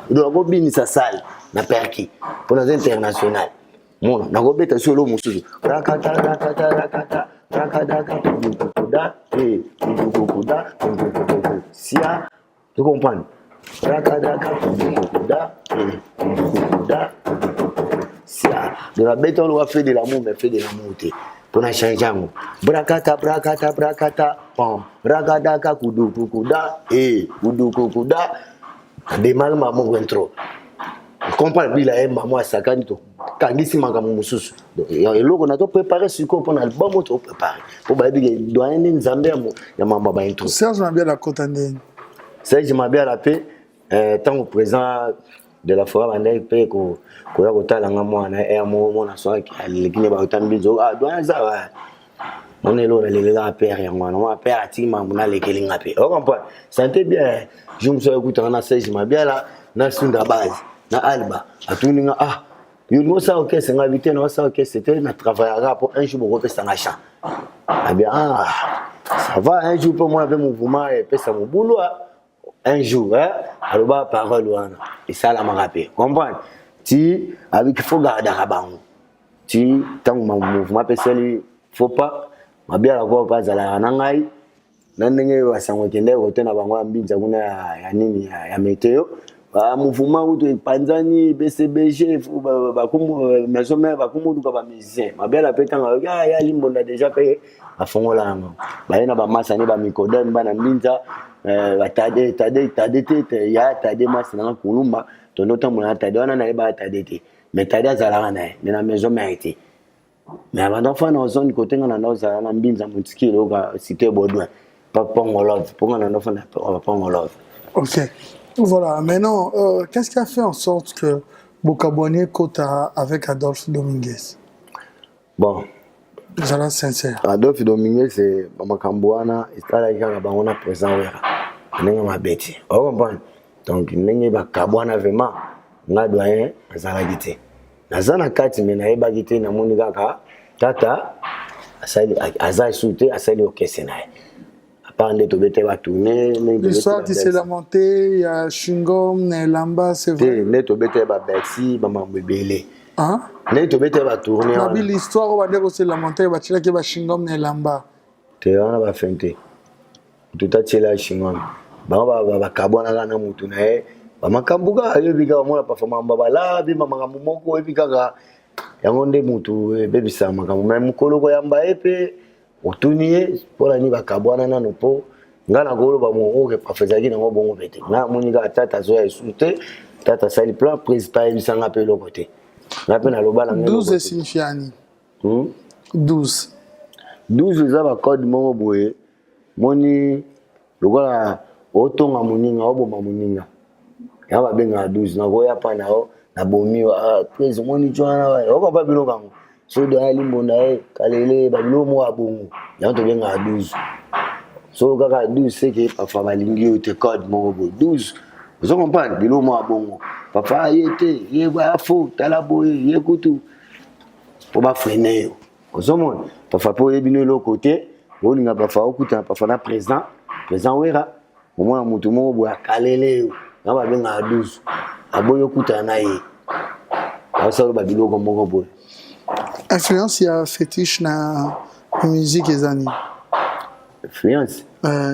do go bini sa salle na perki pour les international mon na go beta solo mususu rakata sia tu comprends sia de la bête on va faire de l'amour mais fait de l'amour pour na changer ngo brakata pom rakadaka kudukuda kudukuda de mal maman intro comprends bila e maman sakani to kangisi makambo mususu eloko na to préparer siko pour album to préparer pour ba bige doyen nzambe ya mama ba intro Serge Mabia la kotandeni Serge Mabia la paix tant au présent de la forêt bandai pe ko ya kotala nga mwana mo na so ki alikine ba utambizo doyen za wa on est là le père ya mwana moi père atima muna lekeli ngape on comprend santé bien je me suis écouté na Serge Mabia la na sunda base na alba atuninga you know ça OK c'est ngabité non ça OK c'était na travaillera pour un jour pour repasser en champ bien ça va un jour pour moi avec mon mouvement et puis ça mon boulot un jour aloba parole wana et ça la marape comprendre ti avec faut garder rabango ti tant mon mouvement peseli faut pas mabia la quoi pas za na ngai na ndenge wasango tende ko tena bango ambinza kuna ya nini ya meteo mouvement où panzani BCBG ba comme maison mère ba comme duka ba musicien mabia la petanga ya limbonda déjà payé a fongola ngo ba ina ba masani ba mikodem ba na mbinza ba tade tete ya tade masana kulumba to nota mona tade wana na ba tade mais tade azala na na maison mère été mais avant d'enfant dans zone côté ngana na za na mbinza mutiki loka cité Baudouin pas pongolove pour ngana enfant na pongolove. OK. Voilà, maintenant, qu'est-ce qui a fait en sorte que Bokabouani Kota avec Adolphe Dominguez? Bon. J'en suis sincère. Adolphe Dominguez, c'est Bamakambouana, il est là, on a présent. On a ma bête. On comprend. Donc, il n'y a pas Kabouana vraiment. nga doyen azalaki te naza na kati me nayebaki te namoni kaka tata asali aza su te asali okese na ye apart nde tobete batourne l'histoire qui s'est lamentée, il y a Shingom, Lamba, c'est vrai. nde tobete babersi bamambo ebele Hein? nde tobete batourne Nabi l'histoire où on s'est lamenté, il y a Shingom, Lamba. te wana bafente tutatiela Shingom bango bakabwanaka na mutu na ye bamakambo kaka ayebi kaka mona pafamamba balabi bamakambo moko oyebi kaka yango nde mutu ebebisa makambo me mokolo koyamba ye mpe otuni ye mpona nini bakabwana nano mpo nga nakoloba mooke pafezalaki nango bongo mpe te nga moni kaka tata azoya esu te tata asali plan principal ayebisanga mpe eloko te nga mpe naloba nanga 12 signifiani 12 eza bacode moko boye moni lokola otonga moninga oboma moninga ya babengaka 12 nakoya mpa nao nabomi pres omoni twana okompa biloko yango so doya limbonda ye kalele babilo moko ya bongo yango tobengaka 12 so kaka 12 seke pafa balingi yo te code moko boye 12 ozo comprendre bilo moko ya bongo papa ye te ye baya fo tala boye ye kutu po bafrene yo ozomona pafa mpo oyebino eloko te olinga pafa okutana pafa na président wera omona motu moko boye akalele yo nga babengaka 12 aboyi okutana na ye asala babiloko moko boye influence ya fétiche na musique ezani influence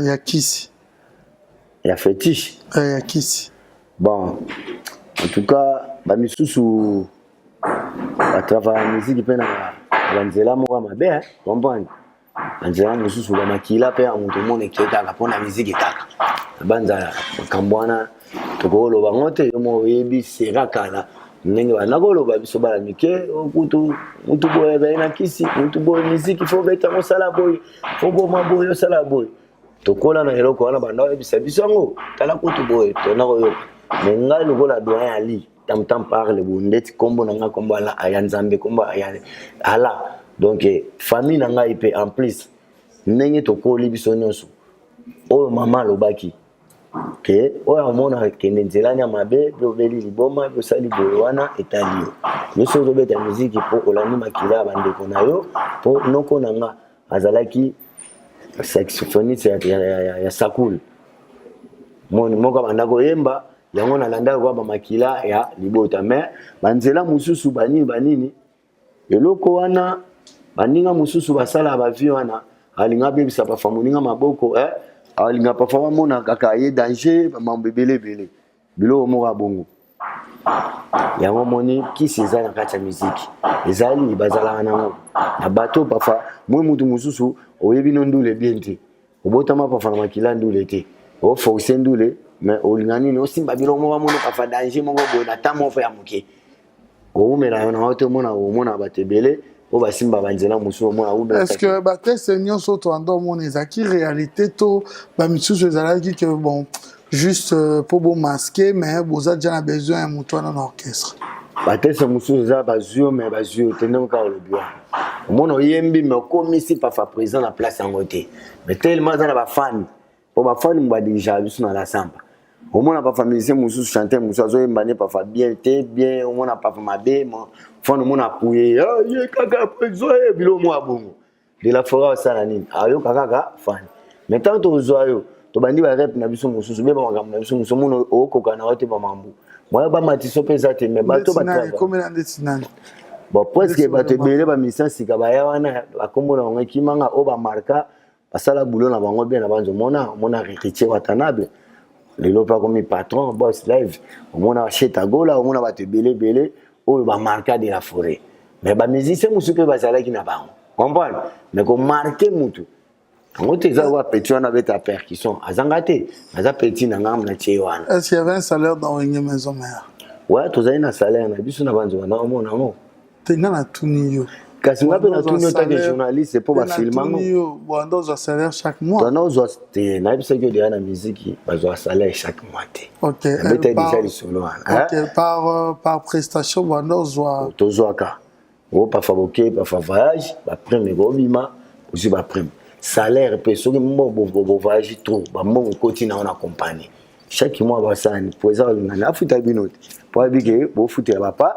ya kisi ya fétiche ya kisi bon en tout cas bamisusu batravaille ya musique mpe na banzela moko ya mabe comprendre banzela mosusu bamakila mpe ya moto omona eke kaka mpona musique kaka banza makambo wana tokoloba ngo te yo mo oyebi sera kala ndenge banakoloba biso bana mike okutu mutu boye baye na kisi mutu boye musique fo beta mosala boye fo boma boye osala boye tokola na eloko wana banda oyebisa biso yango tala kutu boye tona koyoka me ngai lokola doyen ali tam parle bondeti kombo na ngai kombo ala aya nzambe kombo aya ala donc famille na ngai pe en plus ndenge tokoli biso nyonso oyo mama alobaki ke oyo amona kende nzelani ya mabe mpe obeli liboma mpe osali boye wana etali yo nyonso ozobeta miziki mpo olandi makila ya bandeko na yo mpo noko na nga azalaki saxophoniste ya sakul moko abanda koyemba yango nalandaka kwa bamakila ya libota me banzela mosusu banini eloko wana baninga mosusu basala bavie wana alinga bebisa bafa moninga maboko alinga pafa bamona kaka ye danger bamambo ebelebele biloko moko ya bongo yango moni kisi eza na kati ya miziki ezali bazalaka nango na bato pafa mwe mutu mosusu oyebi no ndule bien te obotama pafa na makila ndule te oforce ndule me olinga nini osimba biloko moko bamona pafa danger moko boye na ta moko ya moke oumela yo na ote omona bato ebele o basimba banzela mosusu omona oumela est-ce que bateste nyonso toanda omona ezalaki réalité to bamisusu ezalaki que bon juste po bomaske mais boza déjà na besoin ya moto wana na orchestre batese mosusu eza bazwio me bazwio te ndenge kaka olobi wana omona oyembi me okomisi pafa président na place yango te mais tellement aza na bafani po bafani mobadirijaka biso na lasamba omona pafa musicien mosusu chanteur mosusu azoyemba nde pafa bien te bien omona pafa mabe fani omona apuye ye kaka président ye bilo moko ya bongo de la forêt osala nini ayoka kaka fani mais tant tozwa yo tobandi barep na biso mosusu be bamakambo na biso mosusu omona okoka na yo te bamambo moya bamatiso mpe eza te mais bato ekomela ndeti nani bon presque bato ebele bamisien sika baya wana bakombo na bango ekimanga oyo bamarka basala bulo na bango bien na banzo omona Richier Watanabe lelo mpe akomi patron boss live omona Chetagola omona bato ebele oyo bamarka de la forêt mais bamusicien mosusu mpe bazalaki na bango comprendre mais komarke mutu yango te eza oyo petit wana beta percussion azanga te aza petit na ngambo na tie wana est-ce qu'il y avait un salaire dans Wenge Maison Mère ouais tozali na salaire na biso na banzo wana omona ngo tenga na tuni yo kasi nga mpe na tuni yo take journaliste mpo bafilmango bwanda ozwa salaire chaque mois twana ozwa te nayebisaki yo deya na musiki bazwa salaire chaque mois te abeta deja lisolo wana par prestation bwanda ozwa tozwaka o pafa boke pafa voyage baprime ekobima ozwi baprime salaire mpe soki bovayage trop bambongo okoti nango na compagnie chaque mois basani pour ça na futa binote pour habiter pour foutre papa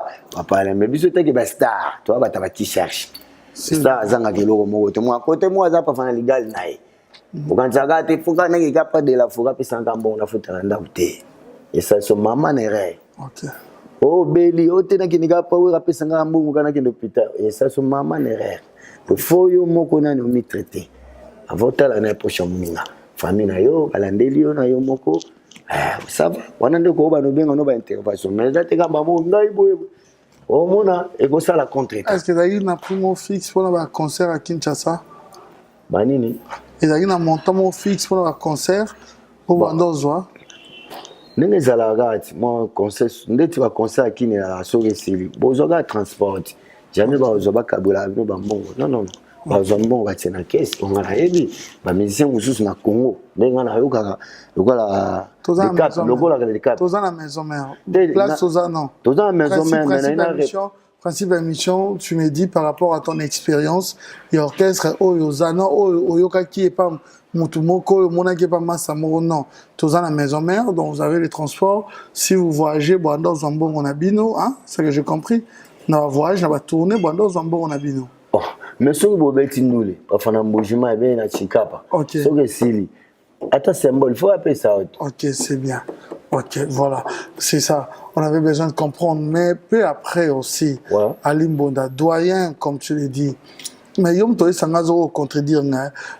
mais biso te que ba star toi ba ta t-shirt ça zanga kilo mo to moi côté moi za pas faire légal nae ukanzaka te fuka na ki pas de la fuka pe sanga bon na futa nda ute et ça so maman nere OK. Oh beli o te na ki nika pa we ka pe sanga mbongo kana ki l'hôpital et ça so maman nere il faut yo moko na no mi traiter avant la na prochaine minga famille na yo balandeli yo na yo moko ça va wana ndeko ba no benga no ba intervention mais là te kamba mo ngai boye au mona et comme ça la contre est-ce que vous na primo fixe pour un concert à Kinshasa banini et vous na montant fixe pour un concert pour bandozwa nenge zala gati moi concert ndeti ba concert akini na soke sili bozoga transport jamais ba ozoba kabula no ba mbongo non bazombo batina caisse on a ebi ba musicien mususu na Congo ndenga na yoka lokola le cap toza na maison mère place toza non toza na maison mère mais principe émission tu me dis par rapport à ton expérience et orchestre oyozana oyoka qui est pas mutumoko mona qui est pas massa non toza na maison mère donc vous avez les transports si vous voyagez dans Zombo on a bino hein c'est que j'ai compris na voyage na ba tourner dans Zombo on a bino. Mais ce que vous avez dit, enfin, un bougement est bien à Chikapa. Ok. Ce que c'est, attends, symbole, il faut appeler ça. Ok, c'est bien. Ok, voilà, c'est ça. On avait besoin de comprendre, mais peu après aussi, Ali Mbonda, doyen, comme tu l'as dit. Mais Yom Toé Sangazo contredire,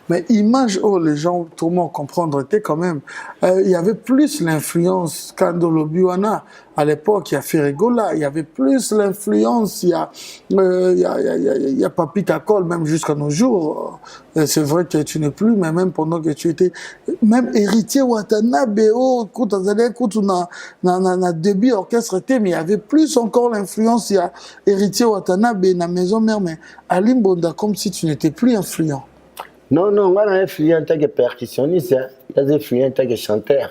mais image où les gens tout le monde comprendre était quand même. Il y avait plus l'influence Kandolo Biwana à l'époque, il y a Ferregola, il y avait plus l'influence, il y a Papi Kakol même jusqu'à nos jours. C'est vrai que tu n'es plus, mais même pendant que tu étais, même héritier Watanabe, na début orchestre, mais il y avait plus encore l'influence, il y a héritier Watanabe, na maison mère, mais Ali Mbonda, comme si tu n'étais plus influent. Non, moi, je suis influent en tant que percussionniste, je suis influent en tant que chanteur.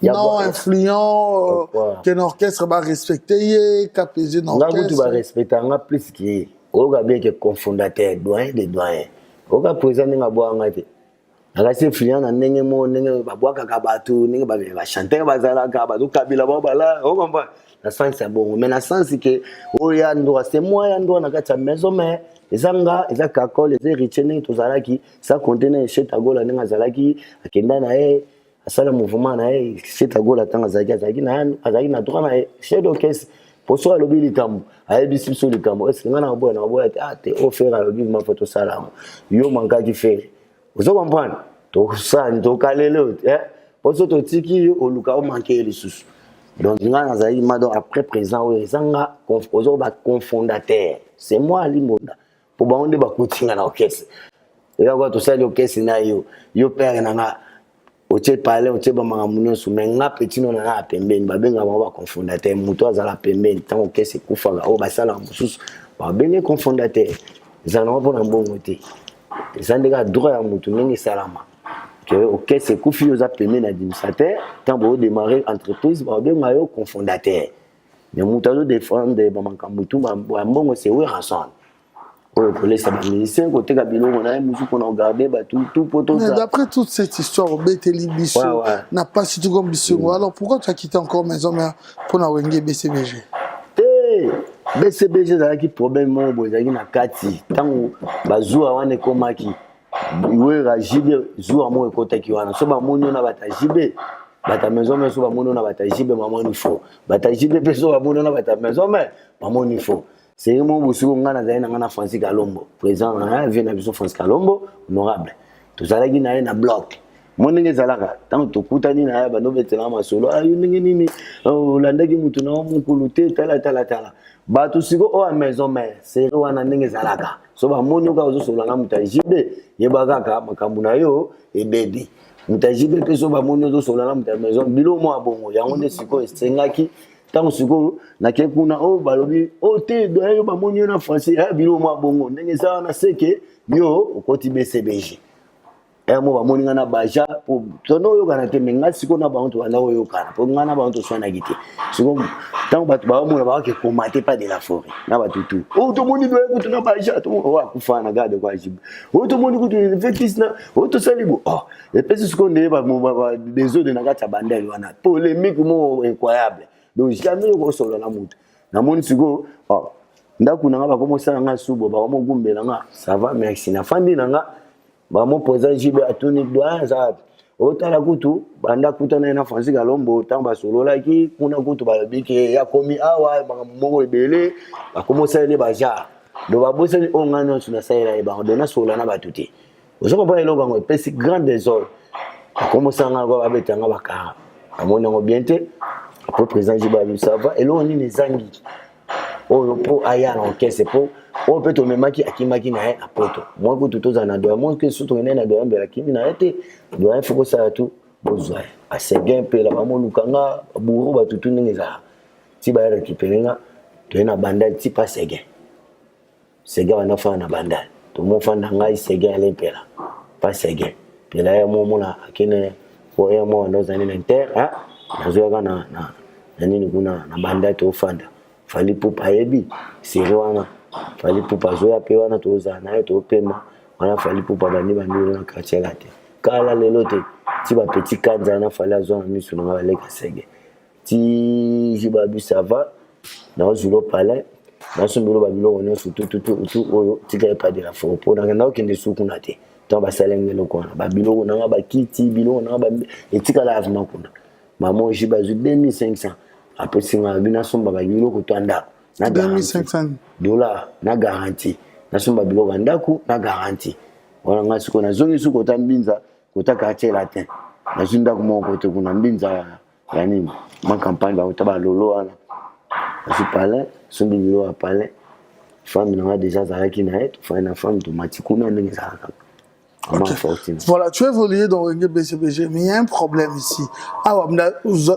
Non, influent, qu'un orchestre va respecter, qu'un plaisir d'orchestre. Tu vas respecter, on a plus qui on a bien que cofondateur, doyen des doyens. On a présenté un bois en été. On a été influent dans les mots, les bois kakabatu, les chanteurs, bazala kabatu, kabila babala, on comprend. La sens c'est bon, mais la sens c'est que c'est moi, yando na kata maison mais ezanga eza kakol les héritiers ne tozalaki ça contenait chez tagola nenga zalaki akenda na asala mouvement na chez tagola tanga zaki na droit na chez d'orchestre pour soit lobi likambo ayebisi so likambo est-ce que ngana boya na boya te offert lobi ma photo salam yo manga ki faire ozo comprendre to ça to kalele pour so to tiki o luka o manquer les sous donc ngana zali mado après présent o ezanga ozo ba cofondateur c'est moi Ali Mbonda pour baonde ba kutinga na orchestre et là tout ça l'orchestre na yo père na nga oche parler oche ba mangamunyo su menga petit no na pembeni ba benga ba cofondateur muto azala pembeni tant orchestre kufanga o ba sala mususu ba benga cofondateur zana ba na mbongo te zandeka droit ya mutu nenge salama que orchestre kufi yo za pembeni administrateur tant ba démarrer entreprise ba benga yo cofondateur mais mutu azo défendre ba mangamutu ba mbongo c'est oui ensemble. Pour les musiciens, côté Kabilo, on a regardé tout pour tout ça. D'après toute cette histoire, Beteli Bissou n'a pas si tout comme Bissou. Alors pourquoi tu as quitté encore Maison Mère pour la Wenge BCBG? BCBG, c'est un problème, c'est un kati. Tant que Bazoua wane komaki, Iwera Jibe, Zoua mo ekota kiwana. So ba monyo na bata Jibe, bata Maison Mère so ba monyo na bata Jibe, maman il faut. Bata Jibe peso ba monyo na bata Maison Mère, maman il faut. C'est mon boussou ngana zaina ngana Francis Kalombo président na vient na biso Francis Kalombo honorable to zalaki na na bloc moninge zalaka tant to kutani na ba no betela masolo ayo ninge nini landaki mutu na mukulu te tala ba to siko o a maison mère c'est wana ninge zalaka so ba monuka ozo sola na mutajibe yebaka ka makambu na yo e baby mutajibe pe so ba monuka ozo sola na mutajibe maison bilo mo abongo yango ne siko esengaki tant que na kekuna o balobi o te doyo ba monyo na français ha bilo mwa bongo ndenge ça na seke yo okoti BCBG mo ba moninga na baja po tono yo kana te menga siko na ba on to na yo kana po ngana ba on to swana gite siko tant ba to ba mo na ba ke komate pas de la forêt na ba tutu o to moni do ko to na baja to wa ku fana gade kwa jibu o to moni ko to infectis na o to salibo et puis siko ne ba mo ba des eaux de na kata bandel wana polémique mo incroyable donc jamais ko solo na mutu na moni siko ndaku na ba ko mo sala nga subo ba mo gumbela nga ça va merci na fandi na nga ba mo poza jibe atuni doa za otala kutu banda kutana na Francis Kalombo tamba solola ki kuna kutu ba bike ya komi awa ba mo ebele ba komosa ele baja do ba bosa ni ongana suna saira e ba dona sola na batuti ozo ba elonga ngo pesi grand désordre komosa nga ba betanga baka amona ngo biente après président jibe ça va elo ni nezangi o po aya na caisse po on peut te même qui akimaki na a poto moi ko tutoza na doya moi que surtout na doya mbela kimi na ete doya faut ça tout bozwa a seguin pe la mamo lukanga buru ba tutu ngeza ti ba récupérer nga to na bandal ti pas seguin wana fa na bandal to mo fa na ngai seguin ale pela pas seguin pela ya mo mona akine ko ya mo ndo zani na inter na zo na nini kuna na bandal to fanda fali pupa yebi sirwana fali pupa zoya pe wana toza na to pema wana fali pupa bani na quartier late kala lelo te ti ba petit kanza na fali azo na misu na le kasege ti jibabu sava na ozulo palais na sumbiro babilo ono tout oyo ti ka pa de la fo po na ngana okende suku na te to ba salengelo ko na babilo na ba kiti bilo na ba etika la avuma kuna mamo jibazu 2500 après singa bina somba babilo ko tanda na $2500 na garantie na somba bilo bandaku na garantie wana ngasi ko na zongi suko tambinza kota quartier latin na zunda ko mo ko te kuna mbinza ya nini ma campagne ba utaba lolo wana na palais sombi bilo a palais femme na déjà zalaki na et na femme to matikuna ndenge zalaka. Okay. Voilà, tu es évolué dans le BCBG, mais il y a un problème ici.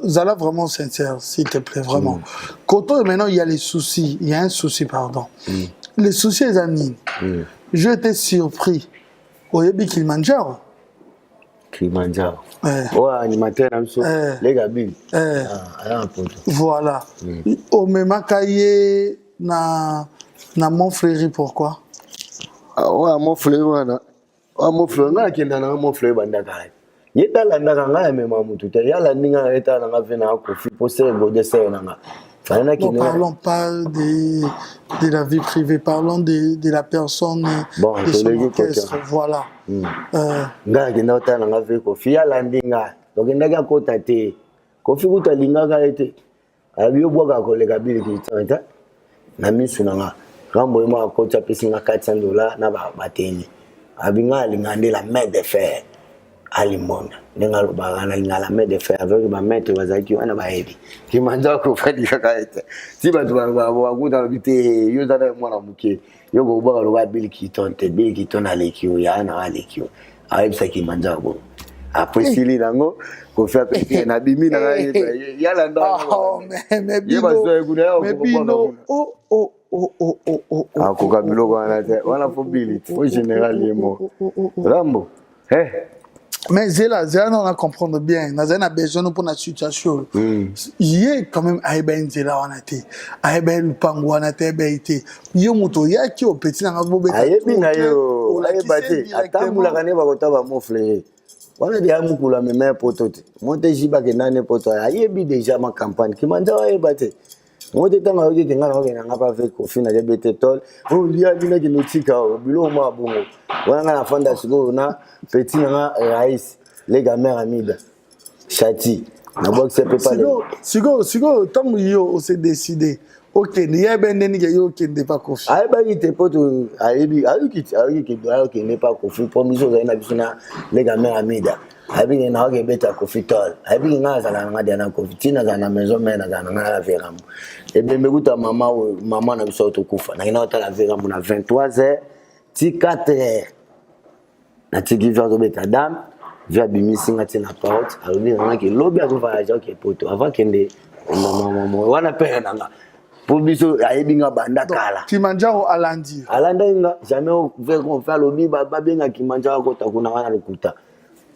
Zala vraiment sincère, s'il te plaît, vraiment. Quand maintenant il y a les soucis, il y a un souci, pardon. Les soucis, les amis. J'ai été surpris. Au Yebi Kilimanjaro. Kilimanjaro. Oh, animateur, les gabines. Voilà. Au Memakaye, na mon frère, pourquoi? Ouais, mon frère, voilà. Mon frère na kenda na mon frère bandaka yeta la ndaka nga me mamutu te ya la ninga eta na vena ko fi poser go dessin na fana ki ne parlons pas de la vie privée, parlons de la personne de son orchestre, voilà. Nga kenda ota na ve ko fi ya la ndinga donc ndaga ko tate ko fi kuta linga ka ete abiyo bwa ko le kabili ki tata na misu na nga rambo ma ko ta pesinga $400 na ba bateni abinga lingande la main de fer alimonda nengalo bagana lingala main de fer avec ba maître wazaki wana baebi kimanja ko fadika kaita si bantu ba kuta bite yo dana mwana muke yo go ba lo ba biliki tonte biliki tona lekio ya na alekio aibsa kimanja go après sili nango ko fa pe na bimi na yala ndo mais bino Akuka biloko wana te wana fo bility fo général yemo Rambo mais Zela on a comprendre bien na besoin pour la situation yé quand même aiben Zela wana te aiben pango wana te beité yo moto ya ki o petit na bo beta ayebi na yo ayebate atambula kane ba kotaba mo frère wana dia mukula meme potote monte jiba ke nane poto ayebi déjà ma campagne ki manda ayebate moi de temps avec ngana ngana pas avec au final de bétol oh lia dina ki notika bilo ma bongo wana na fanda siko na petit na raïs les gamins amida chati na box peut pas sigo tant yo s'est décidé OK ni ya ben ni yo ki ne pas confier ay ba ite poto ayebi ayuki doa ki ne pas confier pour miso na bisuna les gamins amida abi na oge beta kofitol abi nga za na ngadi na kofitina za na maison mena za na la veramu ebe mekuta mama na biso to kufa na ina ota la veramu na 23h ti 4h na ti giver do beta dame via bimisinga ti na porte alobi na ki lobi a ko voyage ke poto avant kende mama wana pe na nga pour biso ayebinga banda kala Kimanjaro alandi inga jamais on fait lobby baba benga Kimanjaro ko takuna wana lokuta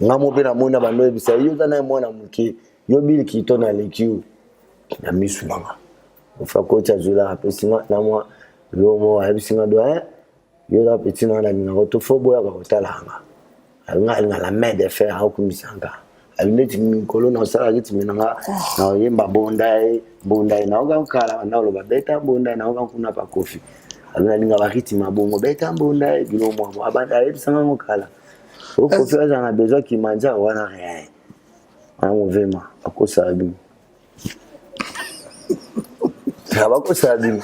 ngamo pe na mona bando ebisa yo tana mona muke yo bil ki tona lekiu na misu nanga on fait ko tsa zula apesinga na moi yo mo ayebisinga do yo la petina na ninga to fobo ya ko talanga nga la main de fer ha kumisanga aluneti mikolo na sala kiti minanga na yemba bondai na oga kala na lo babeta bondai na oga kuna pa kofi aluna linga bakiti mabongo beta bondai bilo mwa abanda ebisanga ngokala o kofi azana besoin Kimanja wana rien on vema akosa bi Trabajo sabe.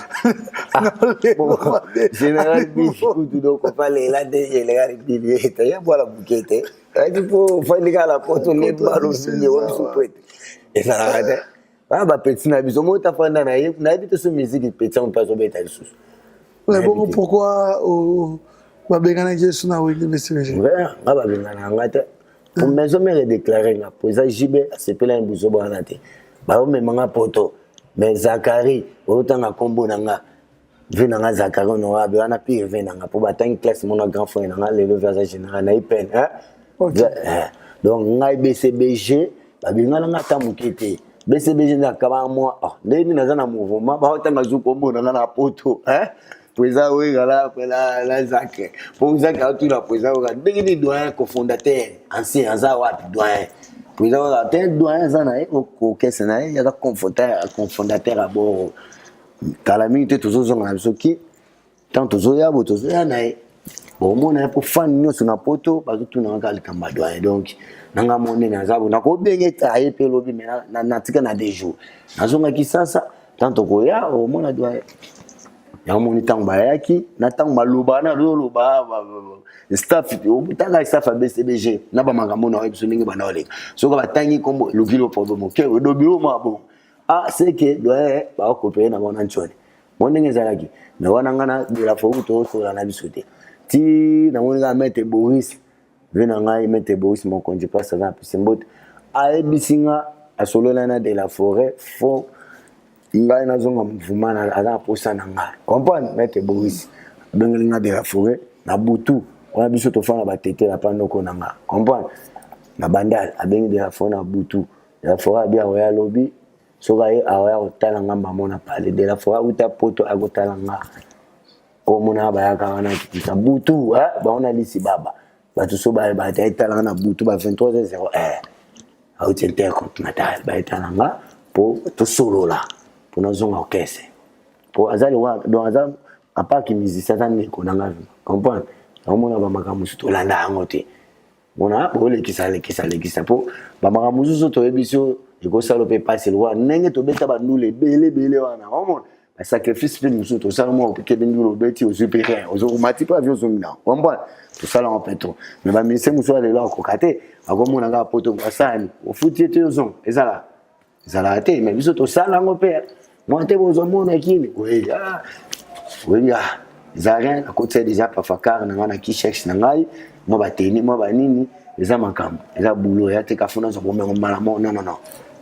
General bicho tudo com falei lá de legal bilhete ya bola buquete. Aí tipo foi ligar lá porto nem barulho eu supoito. Essa nada. Baba petina biso mo ta fanda na bito so musique petia on passe beta isso. Mais bon pourquoi o babengana que na wiki BCBG. Ouais, baba bengana ngata. Pour maison mère déclarer na posa jibe c'est pela mbuzo bana te. Ba o memanga poto. Mais Zachary, autant à combo nanga, venanga Zachary on aura bien à pire venanga pour battre une classe mon grand frère nanga le vers général na peine hein. Donc ngai BCBG, ba binga nanga tamukete. BCBG na kaba moi, ndeni na zana mouvement, ba autant mazu combo nanga na poto hein. Président oui là la Zachary. Pour Zachary tout la président on a des doyen cofondateur ancien Azawa doyen. Puis on a un doyen zanae au kesena il y a un confondateur à bord calamité toujours on a soki tant toujours ya botozo ya nae bon mon na pour fan nyo sur na poto parce que tout na kali kamba doyen donc nanga monde na zabo na ko bengeta ye pe lobi mais na tika na des jours nazonga kisasa tant ko ya au mon na doyen ya mon temps bayaki na temps maloba na loba staff obutanga staff BCBG na ba makambo na ebiso ningi bana olenga soka batangi kombo lukilo problème ke odobilo mabo c'est que doyen ba kopé na mona nchone mondenge zalaki na wana ngana de la fogu to so na bisote ti na mona mete Boris vena ngai mete Boris mon konji pas ça va pisembote a ebisinga asolola na de la forêt fo ngai na zonga mvumana ala posa na ngai comprendre mete Boris bengelinga de la forêt na butu on a biso to fana batete la pandoko nanga comprendre na bandal abengi de la forêt na butu de la forêt bia oya lobby soka ye oya otala ngamba mona pale de la forêt uta poto agotala nga o mona ba yaka wana kitisa butu ba ona lisi baba ba to so ba ta itala na butu ba 23:01 a utente continental ba itala nga po to solo la po na zonga okese po azali wa do azam apa ki musicien tani ko nanga comprendre amona ba makamusu to landa ngote mona bole kisale po ba makamusu so to ebiso iko salope passer loi nenge to beta ba ndule bele wana omona ba sacrifice pe musu to sala mo ke bendulo beti au supérieur au mati pa avion zongna comprendre to sala en petro mais ba mise musu ale la ko kate akomona nga poto kwasani ofuti te yozon ezala te mais biso to sala ngope moi te bozo mona kini oui Zaren à côté déjà pas fakar na ngana ki cherche na ngai mo bateni mo banini eza makambo eza boulot ya te ka fona zo bomela malamo non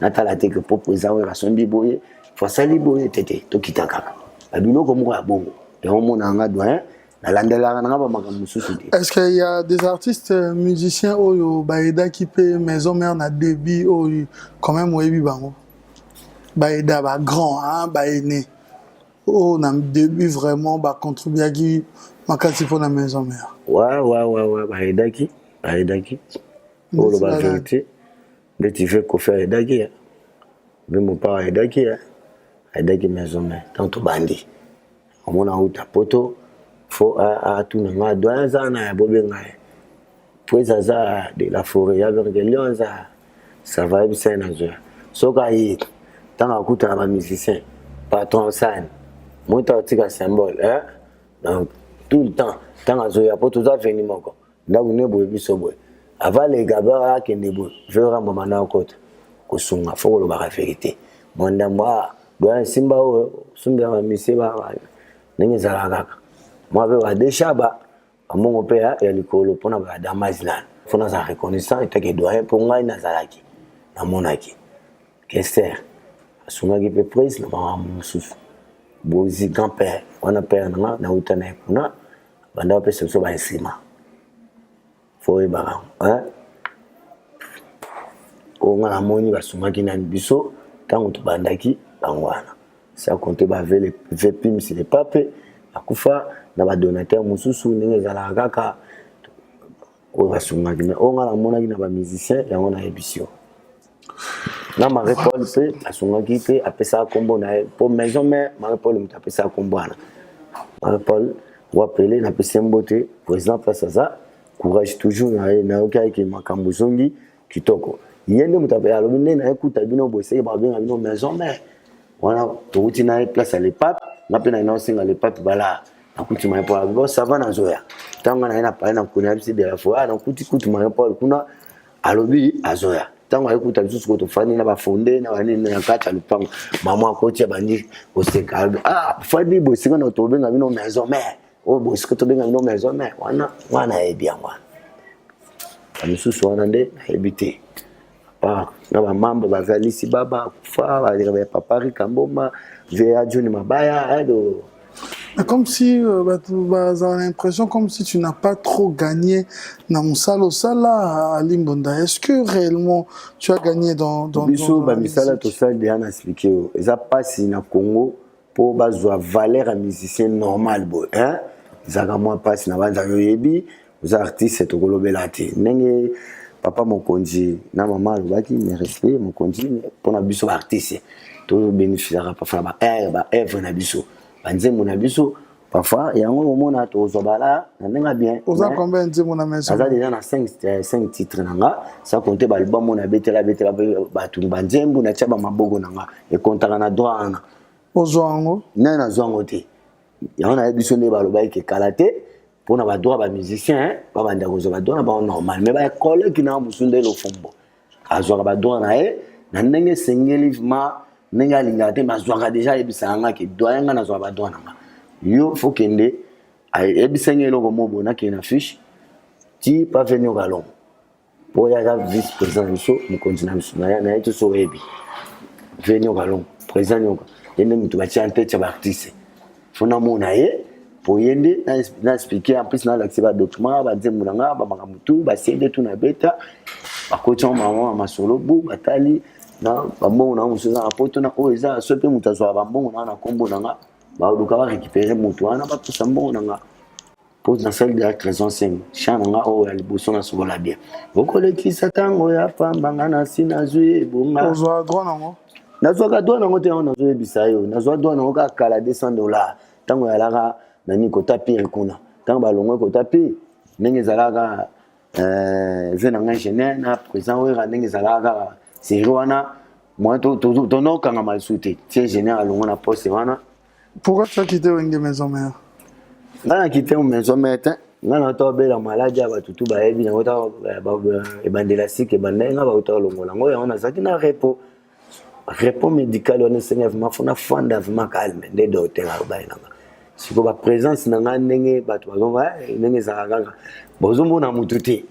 natala te que popo eza we basombi boye faut sali boye tete to kitaka abilo comme ya bongo et on mona nga doyen na landela nga ba makambo susu. Est-ce qu'il y a des artistes musiciens oyo baeda qui peut maison mère na débit oyo quand même oyebi bango baeda ba grand hein baene oh na début vraiment ba contribuer à qui makasi pour la maison mère. Ouais baedaki oh le ba vérité mais tu fais ko faire edaki mais mon père edaki maison mère tanto bandi on a uta poto faut à tout na doyen zana ya bobenga puis ça de la forêt ya vergelion ça va bien na zo soka yi tanga kuta ba musicien patron san monta tika symbole donc tout le temps tanga zo ya poto za veni moko ndaku ne boye biso boye avant les gabara kende boye vera mama na kota kosunga faut lo ba vérité monda moi doyen simba o sumba ba miseba nenge zalaka moi be ba deshaba amongo pe ya likolo pona ba damazina fona za reconnaissant et que doyen pour ngai na zalaki na monaki Kester asunga ki pe prise na ba mususu bozi grand-père wana père na uta na kuna banda pe so ba ensima foi ba o ngala moni basungaki na biso tango to bandaki bangwana ça compter ba vepim si le pape akufa na ba donateur mususu ndenge zala kaka o basungaki na o ngala monaki na ba musicien yango na ebisio na Marie-Paul pe asungaki pe apesa kombo na po maison mère Marie-Paul muta apesa kombo ana Marie-Paul wapele na pesa mbote président face ça courage toujours na okai ki makambo zongi kitoko yende muta pe alobi nde na ekuta bino bose ba benga bino maison mère wana to uti na place à l'EPAP na pe na ina singa l'EPAP bala akuti Marie-Paul bo sava na zoya tanga na ina pa na kuna bisi de la fois na kuti Marie-Paul kuna alobi azoya tango ayekuta biso ko to fani na ba fonde na bani na kata lupango mama akotia bandi oseka fadi bosika na to benga bino maison mère o bosika to benga bino maison mère wana ebia mwana amisusu wana nde ebite pa na ba mamba bazalisi baba kufa ba papa Rikamboma vea Johnny Mabaya ado. Comme si, on a l'impression comme si tu n'as pas trop gagné dans mon sala à Limbonda. Est-ce que réellement tu as gagné dans la musique? Tout ça, déjà expliqué. Ils n'ont pas si na Congo pour avoir valeur à musicien normal. Ils n'ont moins pas si na banza yoyebi. Aux artistes c'est au golobelati. Nenge papa mon konji, na maman le baki me respect mon konji pour na biso artiste. Tout bénéficiera parfois ba Eve na biso. Banzembo na biso parfois yango omona to zobala na ndenga bien oza combien nzembo na maison aza déjà na 5 titres nanga ça compter ba album na betela batu banzembo na tshaba maboko nanga e kontaka na droit na ozwango na zwango te yango na biso ne baloba ke kalate pona ba droit ba musicien ba banda ko ba droit ba normal mais ba école qui na musunde lo fombo azwa ba droit na na ndenge sengeli ma nenga lingate mazwaka déjà ebisanga ke doyenga na zwa badwa nanga yo faut kende ay ebisenge loko mobo na ke na fiche ti pas venir au galon pour ya vice président biso mu continue na yetu so ebi venir au galon président yoka yende mutu ba chante cha ba artiste fona mona ye pour yende na expliquer en plus na l'accès ba document ba nzembo nanga ba makamutu ba sende tu na beta ba kocha mama masolo bu batali na bambongo na musuza apoto na oza sope mutazwa bambongo na kombo nanga ba luka ba récupérer mutu wana ba pusa mbongo nanga pose na salle de la raison 5 chana nga o ya liboso na sobola bien okolekisa tango ya pambanga na sina zwe bonga ozwa droit nango nazwa droit nango te na zwe bisayo nazwa droit nango ka kala $200 tango ya laka nani ko tapir kuna tango ba longo ko tapir ndenge zalaka vena nga ingénieur na président wera ndenge zalaka c'est Roana, moi, ton nom quand on m'a sauté. Tiens, général, on a posé Roana. Pourquoi tu as quitté une maison mère? J'ai quitté une maison mère. J'ai été la maladie, tout le monde et bandelastique et bandenga, on a ça qui n'a repos. Repos médical, on est vraiment fondamentalement calme. Des docteurs, si vous avez présence, vous avez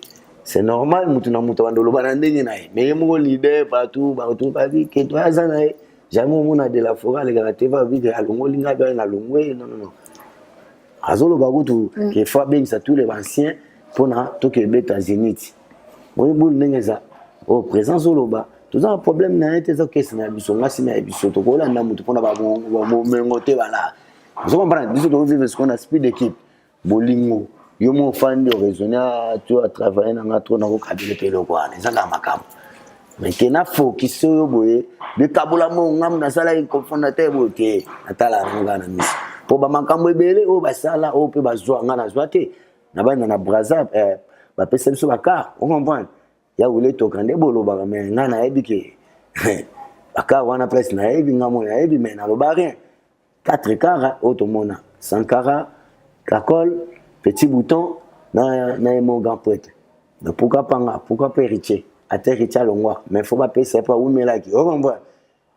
c'est normal mutu na mutu bandolo bana ndenge nae mais mo leader partout pas dit que toi azana jamais mona de la forêt les gars te va vite alongo linga bien na longwe non azolo bagutu que fa bien ça tous les anciens pour na to que beta zénith moi bu ndenge za au présent zoloba tout un problème na été ça que c'est na biso ngasi na biso to ko la na mutu pona ba mo mengote bala vous comprenez biso to vivre ce qu'on a speed d'équipe bolingo yo mo fan de raisonner tu as travaillé na trop na ko kabile pelo kwa nzanga makamo mais que na focus yo boye de kabula mo ngam na sala ko fondateur bote atala nga na misi po ba makambo ebele o basala o pe bazwa nga na zwate na bana na braza ba pesa biso baka on comprend ya wule to kande bolo ba mais nga na ebike baka wana place na ebi nga mo na ebi mais na lo ba rien 4 carats automona 100 carats cacole petit bouton na mon grand prêtre mais pourquoi pas héritier à terre héritier longwa mais faut pas payer c'est pas où mais là qui on comprend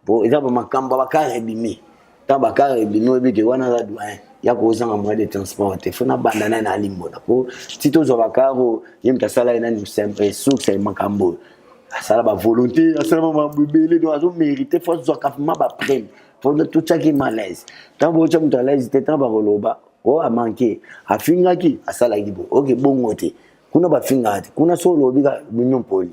pour exemple makamba bakare bimi ta bakare bino bi ke wana za doyen ya ko zanga moyen de transport te fona bandana na limbona pour si to zo bakaro yemta sala ina ni simple souk c'est makambo asala ba volonté asala ma bibele do azo mériter faut zo kafuma ba prime faut tout ça qui malaise tant bo cha mutu alaise te tant ba koloba o a manqué a fingaki a sala gibo OK bongo te kuna ba fingati kuna so lobi ka bunyo poli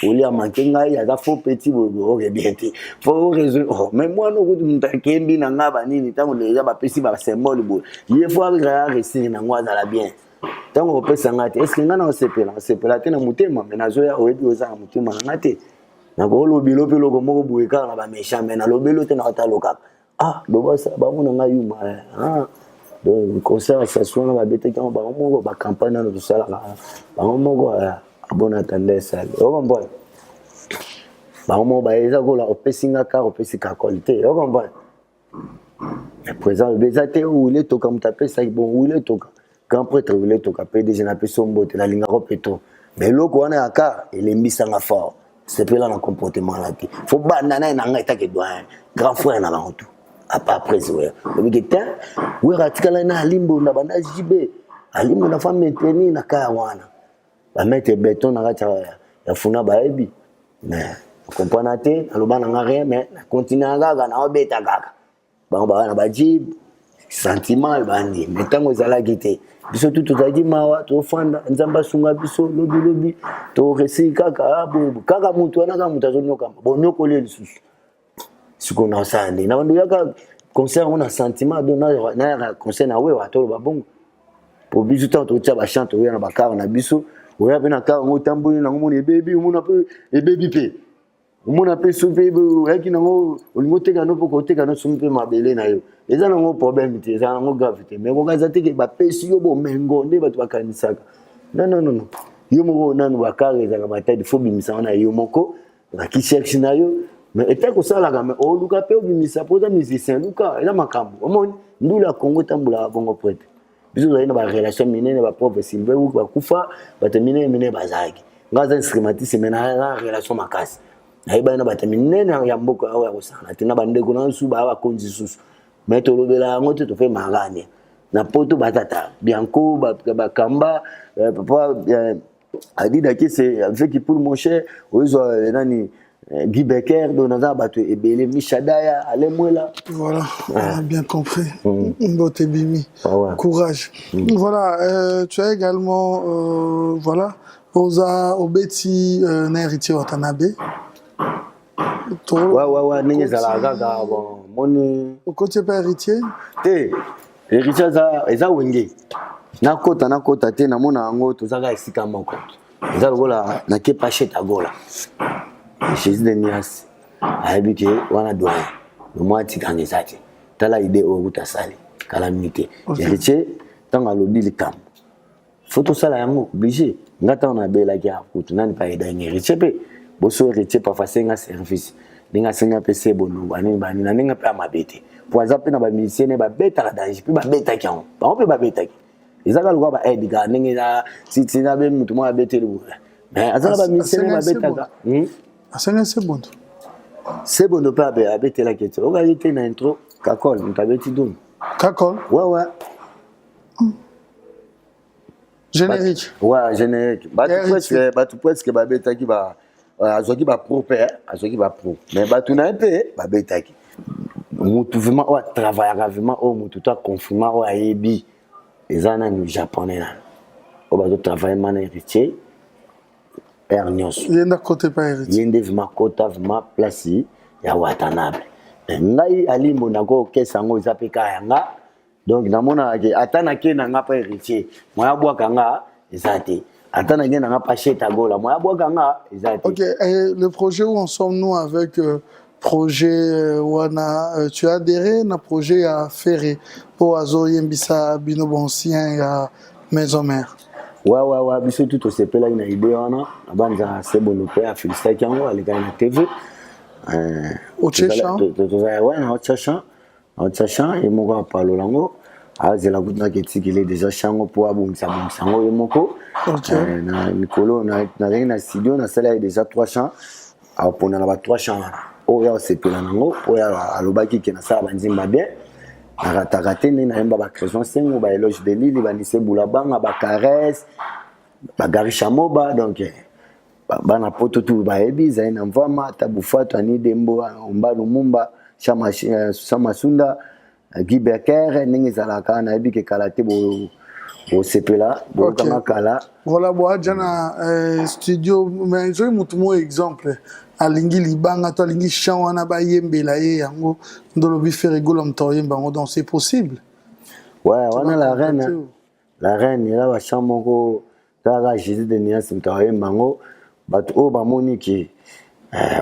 oli a manqué ngai a faux petit bobo OK bien te faut raison oh mais moi no kutu mutakembi na ngaba nini tango déjà ba pesi ba symbole bo il faut avoir réussir na ngwa za bien tango pesa ngati est-ce que ngana osepela te na mutema mais nazo ya oyebi oza na mutema ngate na ko lobi lobi loko moko bueka na ba méchant mais na lobi lote na ta loka ah loba sa ba mona ngai yuma ah donc conseil association na ba bete quand ba moko ba campagne na tout ça là ba moko abona tendance o comprendre ba moko ba eza ko la opesinga ka opesika qualité o comprendre mais présent le bezate ou il est to comme taper ça bon ou il est to quand prêtre voulait to capé déjà na pesombo te la linga ropeto mais loko wana aka elembisanga fort c'est pas là dans comportement là faut banana na nga etake doyen grand frère na bantu après ouais le geta we ratikala na limbo na banda jibe alimbo na femme maintenir na ka wana ba mettre béton na kata ya funa ba ebi mais comprendre te aloba na rien mais continuer gaga na obeta gaga ba na ba jib sentiment bandi metango zala gite biso tout tozaki mawa to fanda nzamba sunga biso lobi to resi kaka kaka mutu wana kaka mutu azonyoka bonyoko le lisusu siko na sande na bandu yaka concert on a sentiment na concert na we watolo babongo po biso to tia ba chante we na bakara na biso we ya bena ka ngo tamboli na ngo baby umuna pe baby pe umuna pe so pe yaki na ngo olingo teka no poko teka no sumpe mabele na yo eza na ngo problème te eza na ngo gravité mais ko kaza te ke ba pesi yo bo mengo nde batu bakanisaka non yo moko nanu bakara eza ka batadi fo bimisa na yo moko na ki cherche na yo mais eta ko sala ka mais o luka pe bimisa poza musicien luka eza makambo omoni ndula Congo tambula bongo prêtre biso za ina ba relation minene ba propre simbe ou ba kufa batemine mine bazaki ngaza instrumentiste mena relation makasi aiba na batemine ya mboka awa kosana tina bandeko na nsu ba bakonzi susu mais to lobela ngo te to fe magane na poto batata bianco ba kamba papa a dit que c'est avec pour mon cher ozo nani Guy Becker donaza batu ebele Michadaya alemwela voilà on a bien compris Mbote Bimi courage voilà tu as également voilà Oza Obeti na héritier Watanabe ouais ninge zala gaga bon moni côté pas héritier te héritier za wenge na kota te na mona ngo tozaka esika moko za lokola na ke pacheta gola Jésus de Nias habité wana doyen le moitié quand les ati tala idée au route sali calamité héritier tant alobi likam photo sala yango obligé ngata on a bela ki akutu nani pa ida héritier pe boso héritier pa fasenga service ninga senga pese bono bani na ninga pa mabete poaza pe na ba musicien ba beta la danger pe ba beta ki on pe ba beta ki ezaka lokwa ba aide ga ninga si na be mutu mo abete le mais azala ba musicien ba beta ga c'est bon. C'est bon de pas abete la question. On va arrêter une intro. Kakol, on t'a dit donc. Kakol? Ouais. Générique. Ouais, générique. Tu presque ba beta qui va azoki ba pro père, azoki ba pro. Mais ba tu na peu ba beta qui. Mutu vraiment o travailler vraiment o mutu to confirmer o ayebi. Ezana ni japonais là. O ba to travailler man héritier. Il y a un côté pas héritier. Il y a un côté vraiment placé. Il y a Watanabe. Ngai alimbo nako kesa ngo zapeka yanga. Donc na mona atana ke na nga pa héritier. Moya bwa kanga ezate. Atana ke na nga pa cheta gola. Moya bwa kanga ezate. OK, et le projet où en sommes-nous avec projet wana tu as adhéré na projet à Ferré pour Azo Yembisa Bino Bonsien ya Maison Mère. Ouais, biso tout se pela ina idée wana abanza c'est bon le père féliciter kango alika na TV au Tchéchan ouais au Tchéchan et moko parlo lango azela kutna ketiki il est déjà chango pour abungisa bonsango yemoko na Nicolo na studio na sala déjà 3 chants a pona na ba 3 chants oya se pela nango oya alobaki ke na sala banzimba bien Ratarate na yemba ba création sengo ba éloge de Lili ba nise bulabanga ba caresse ba garisha moba donc ba na poto tu ba ebi za ina mvama tabufato ani dembo omba lumumba Chamasunda Guy Becker ndenge ezalaka nayebi ke kala te bosepela bokanga kala. Voilà, bon, jana studio mais je mutu mo exemple alingi libanga to alingi chant wana ba yembela ye yango ndolobi ferigolo mtoyemba ngo donc c'est possible. Ouais, on a la reine là va chamoko daga Jésus de Nias mtoyemba ngo bato o ba moniki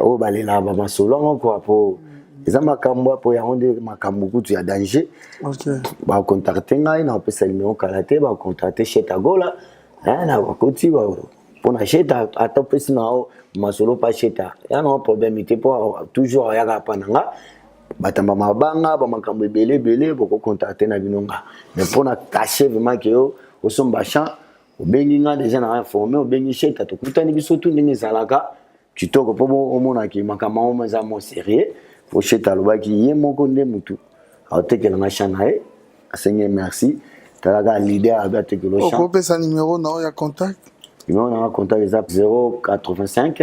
o balela ba masolo ngo quoi po eza makambo po ya onde makambo kutu ya danger. OK. Ba contacter ngai na pesa numéro kalaté ba contacter chez Tagola na ba koti ba pona cheta atopesi na o masolo pa cheta ya no problème ite po toujours ya ka pananga batamba mabanga ba makambo belé boko contacter na binonga mais pona cacher vraiment que o somba champ o bengi nga déjà na informé o bengi cheta to kutani biso tu ndenge zalaka kitoko po o mona ki makambo ma za mo sérieux po cheta lobaki ye moko nde mutu aotekela nga chanae Seigneur merci talaga leader à battre que le champ. On peut sa numéro non, il y a contact. Numéro on a contact exact 085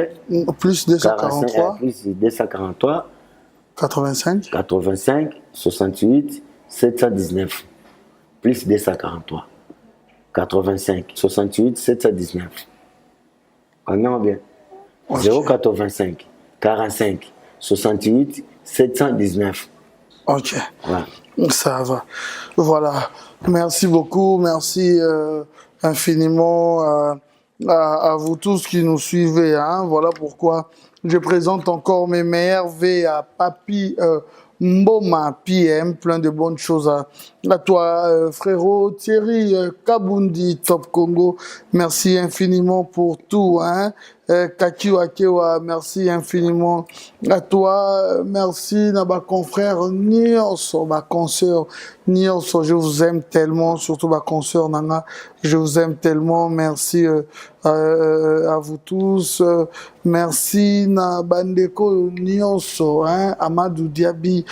plus 243 plus 243 85 68 719 plus 243 85 68 719. Combien bien? 085 45 68 719. OK. Ouais. Ça va. Voilà. Merci beaucoup. Merci infiniment à vous tous qui nous suivez. Hein. Voilà pourquoi je présente encore mes meilleurs vœux à Papi Mboma PM. Plein de bonnes choses à toi, frérot Thierry Kabundi, Top Congo. Merci infiniment pour tout. Hein. Kakiwa Kewa, merci infiniment à toi. Merci à ma confrère Nyonso, ma consoeur Nyonso. Je vous aime tellement, surtout ma consoeur Nana. Je vous aime tellement. Merci à vous tous. Merci na Bandeko Nyonso, hein, Amadou Diaby,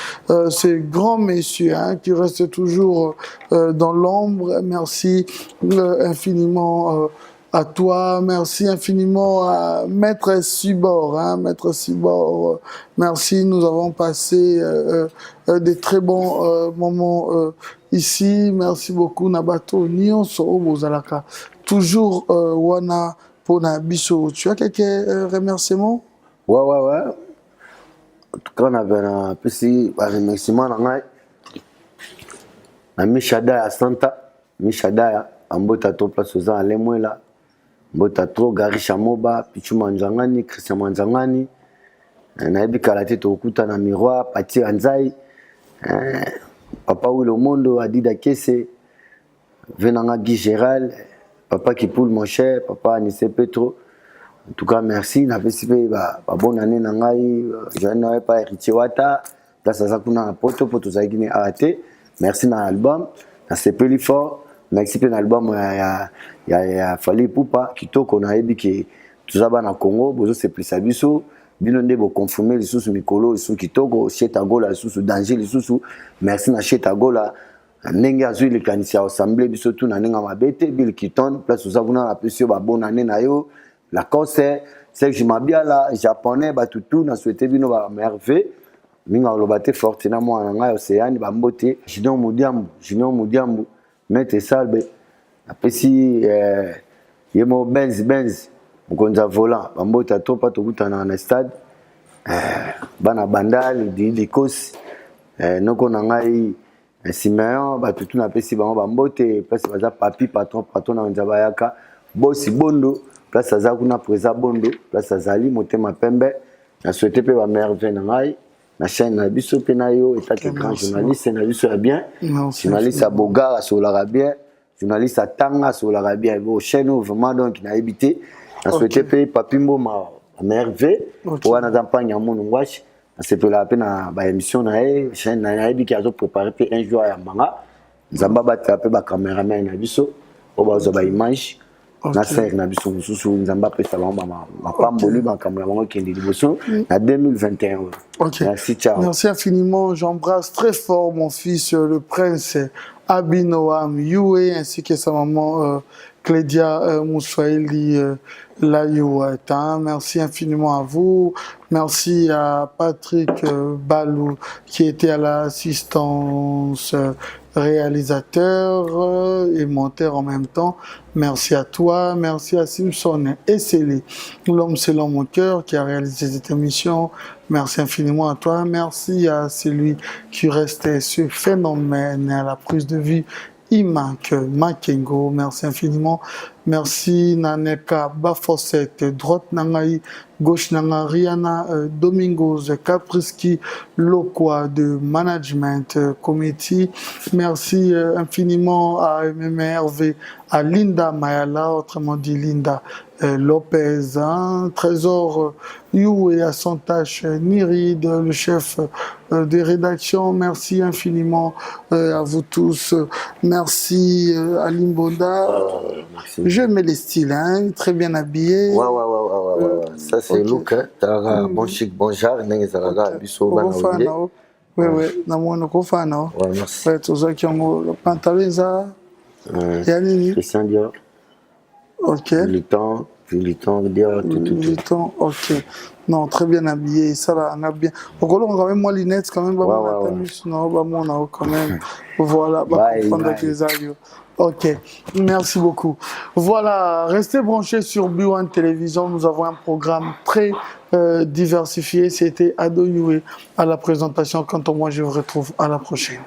ces grands messieurs hein, qui restent toujours dans l'ombre. Merci infiniment. À toi, merci infiniment à Maître Sibor, hein, Maître Sibor, merci, nous avons passé des très bons moments ici, merci beaucoup Nabato Nyonso Bozalaka, toujours Wana Pona Biso. Tu as quelques remerciements? Ouais. En tout cas, on avait un petit remerciement à Michada à Santa, Michada à Mbota to place aux Alemouela. Mbota trop Gary Chamoba, Pichu Manjangani, Christian Manjangani, Naibi Kalate Tokuta na Miroir, Pati Anzai, Papa Willow Mondo, Adida Kese, Venanga Guy Gérald, Papa Kipoul mon cher, Papa Anissé Petro. En tout cas, merci. N'a pas participé à bonne année Nangai, je n'avais pas héritier Wata, place à Zakuna à Poto Zagine arrêté. Merci dans l'album, dans ce pays fort. Merci pour l'album, il a fallu Poupa, Kitoko, on a dit que tout ça na Congo, bozo c'est plus abisso, binonde bo confirmer les sous Mikolo, les sous Kitoko, Cheta Gola, les sous danger, les sous merci na Cheta Gola, ndenge azui le kanisia assemblée biso tout na nenga mabete, Bill Kiton, place tout ça kuna la pesio ba bonne année na yo, la concert, c'est que je m'habille là, japonais ba tout na souhaité bino ba merveille. Minga lobate fortina mo nga océane ba mbote, Junior Mudiambu. Mette salbe apesi yemo Benz mkonza volant bambota to pa tokutana na stade bana bandal di likos noko na ngai Simeon batutu na pesi bango bambote place baza papi patron na nzaba yaka bosi bondo place aza kuna presa bondo place azali motema pembe na souhaiter pe ba merveille na ngai na chaîne na biso pe na yo état que grand journaliste na biso ya bien journaliste à Boga sur l'Arabien journaliste à Tanga sur l'Arabien bo chaîne vraiment donc na habité na souhaiter pe Papi Mboma merveille pour na campagne à Monongwash c'est pour la peine na ba émission na chaîne na habi qui a préparé pe un jour ya manga nzamba ba taper ba cameraman na biso o ba zo ba image na faire na biso mususu nzamba pe salamba ma pamboli ba cameraman qui est liboso na 2021. Okay. Merci, ciao. Merci infiniment. J'embrasse très fort mon fils, le prince Abinoam Yue, ainsi que sa maman Clédia Moussaïli Layouata. Merci infiniment à vous. Merci à Patrick Balou qui était à l'assistance réalisateur et monteur en même temps. Merci à toi. Merci à Simpson Esseli, l'homme selon mon cœur qui a réalisé cette émission. Merci infiniment à toi. Merci à celui qui restait ce phénomène à la prise de vue. Imak Makengo, merci infiniment. Merci Naneka Bafosset, droite Nangaï, gauche Nanga Rihanna Domingos Kapriski, Lokwa de Management Committee. Merci infiniment à MMRV, à Linda Mayala, autrement dit Linda Lopez, hein, Trésor You et à son tâche Nirid, le chef des rédactions. Merci infiniment à vous tous. Merci à Limbonda. Je mets les styles, hein, très bien habillé. Ouais. Ça c'est look, hein. T'as bon chic, bon genre, n'engagera biso Oui, merci. Tous ceux qui ont le pantalon, ça. Christian Dior. Ok. Vuitton, Dior, tout. Vuitton, ok. Non, très bien habillé, ça là, on a bien. Donc, on a quand même moi lunettes, quand même, quand même. Voilà, ok, merci beaucoup. Voilà, restez branchés sur B1 Télévision. Nous avons un programme très diversifié. C'était Ado Yue à la présentation. Quant à moi, je vous retrouve à la prochaine.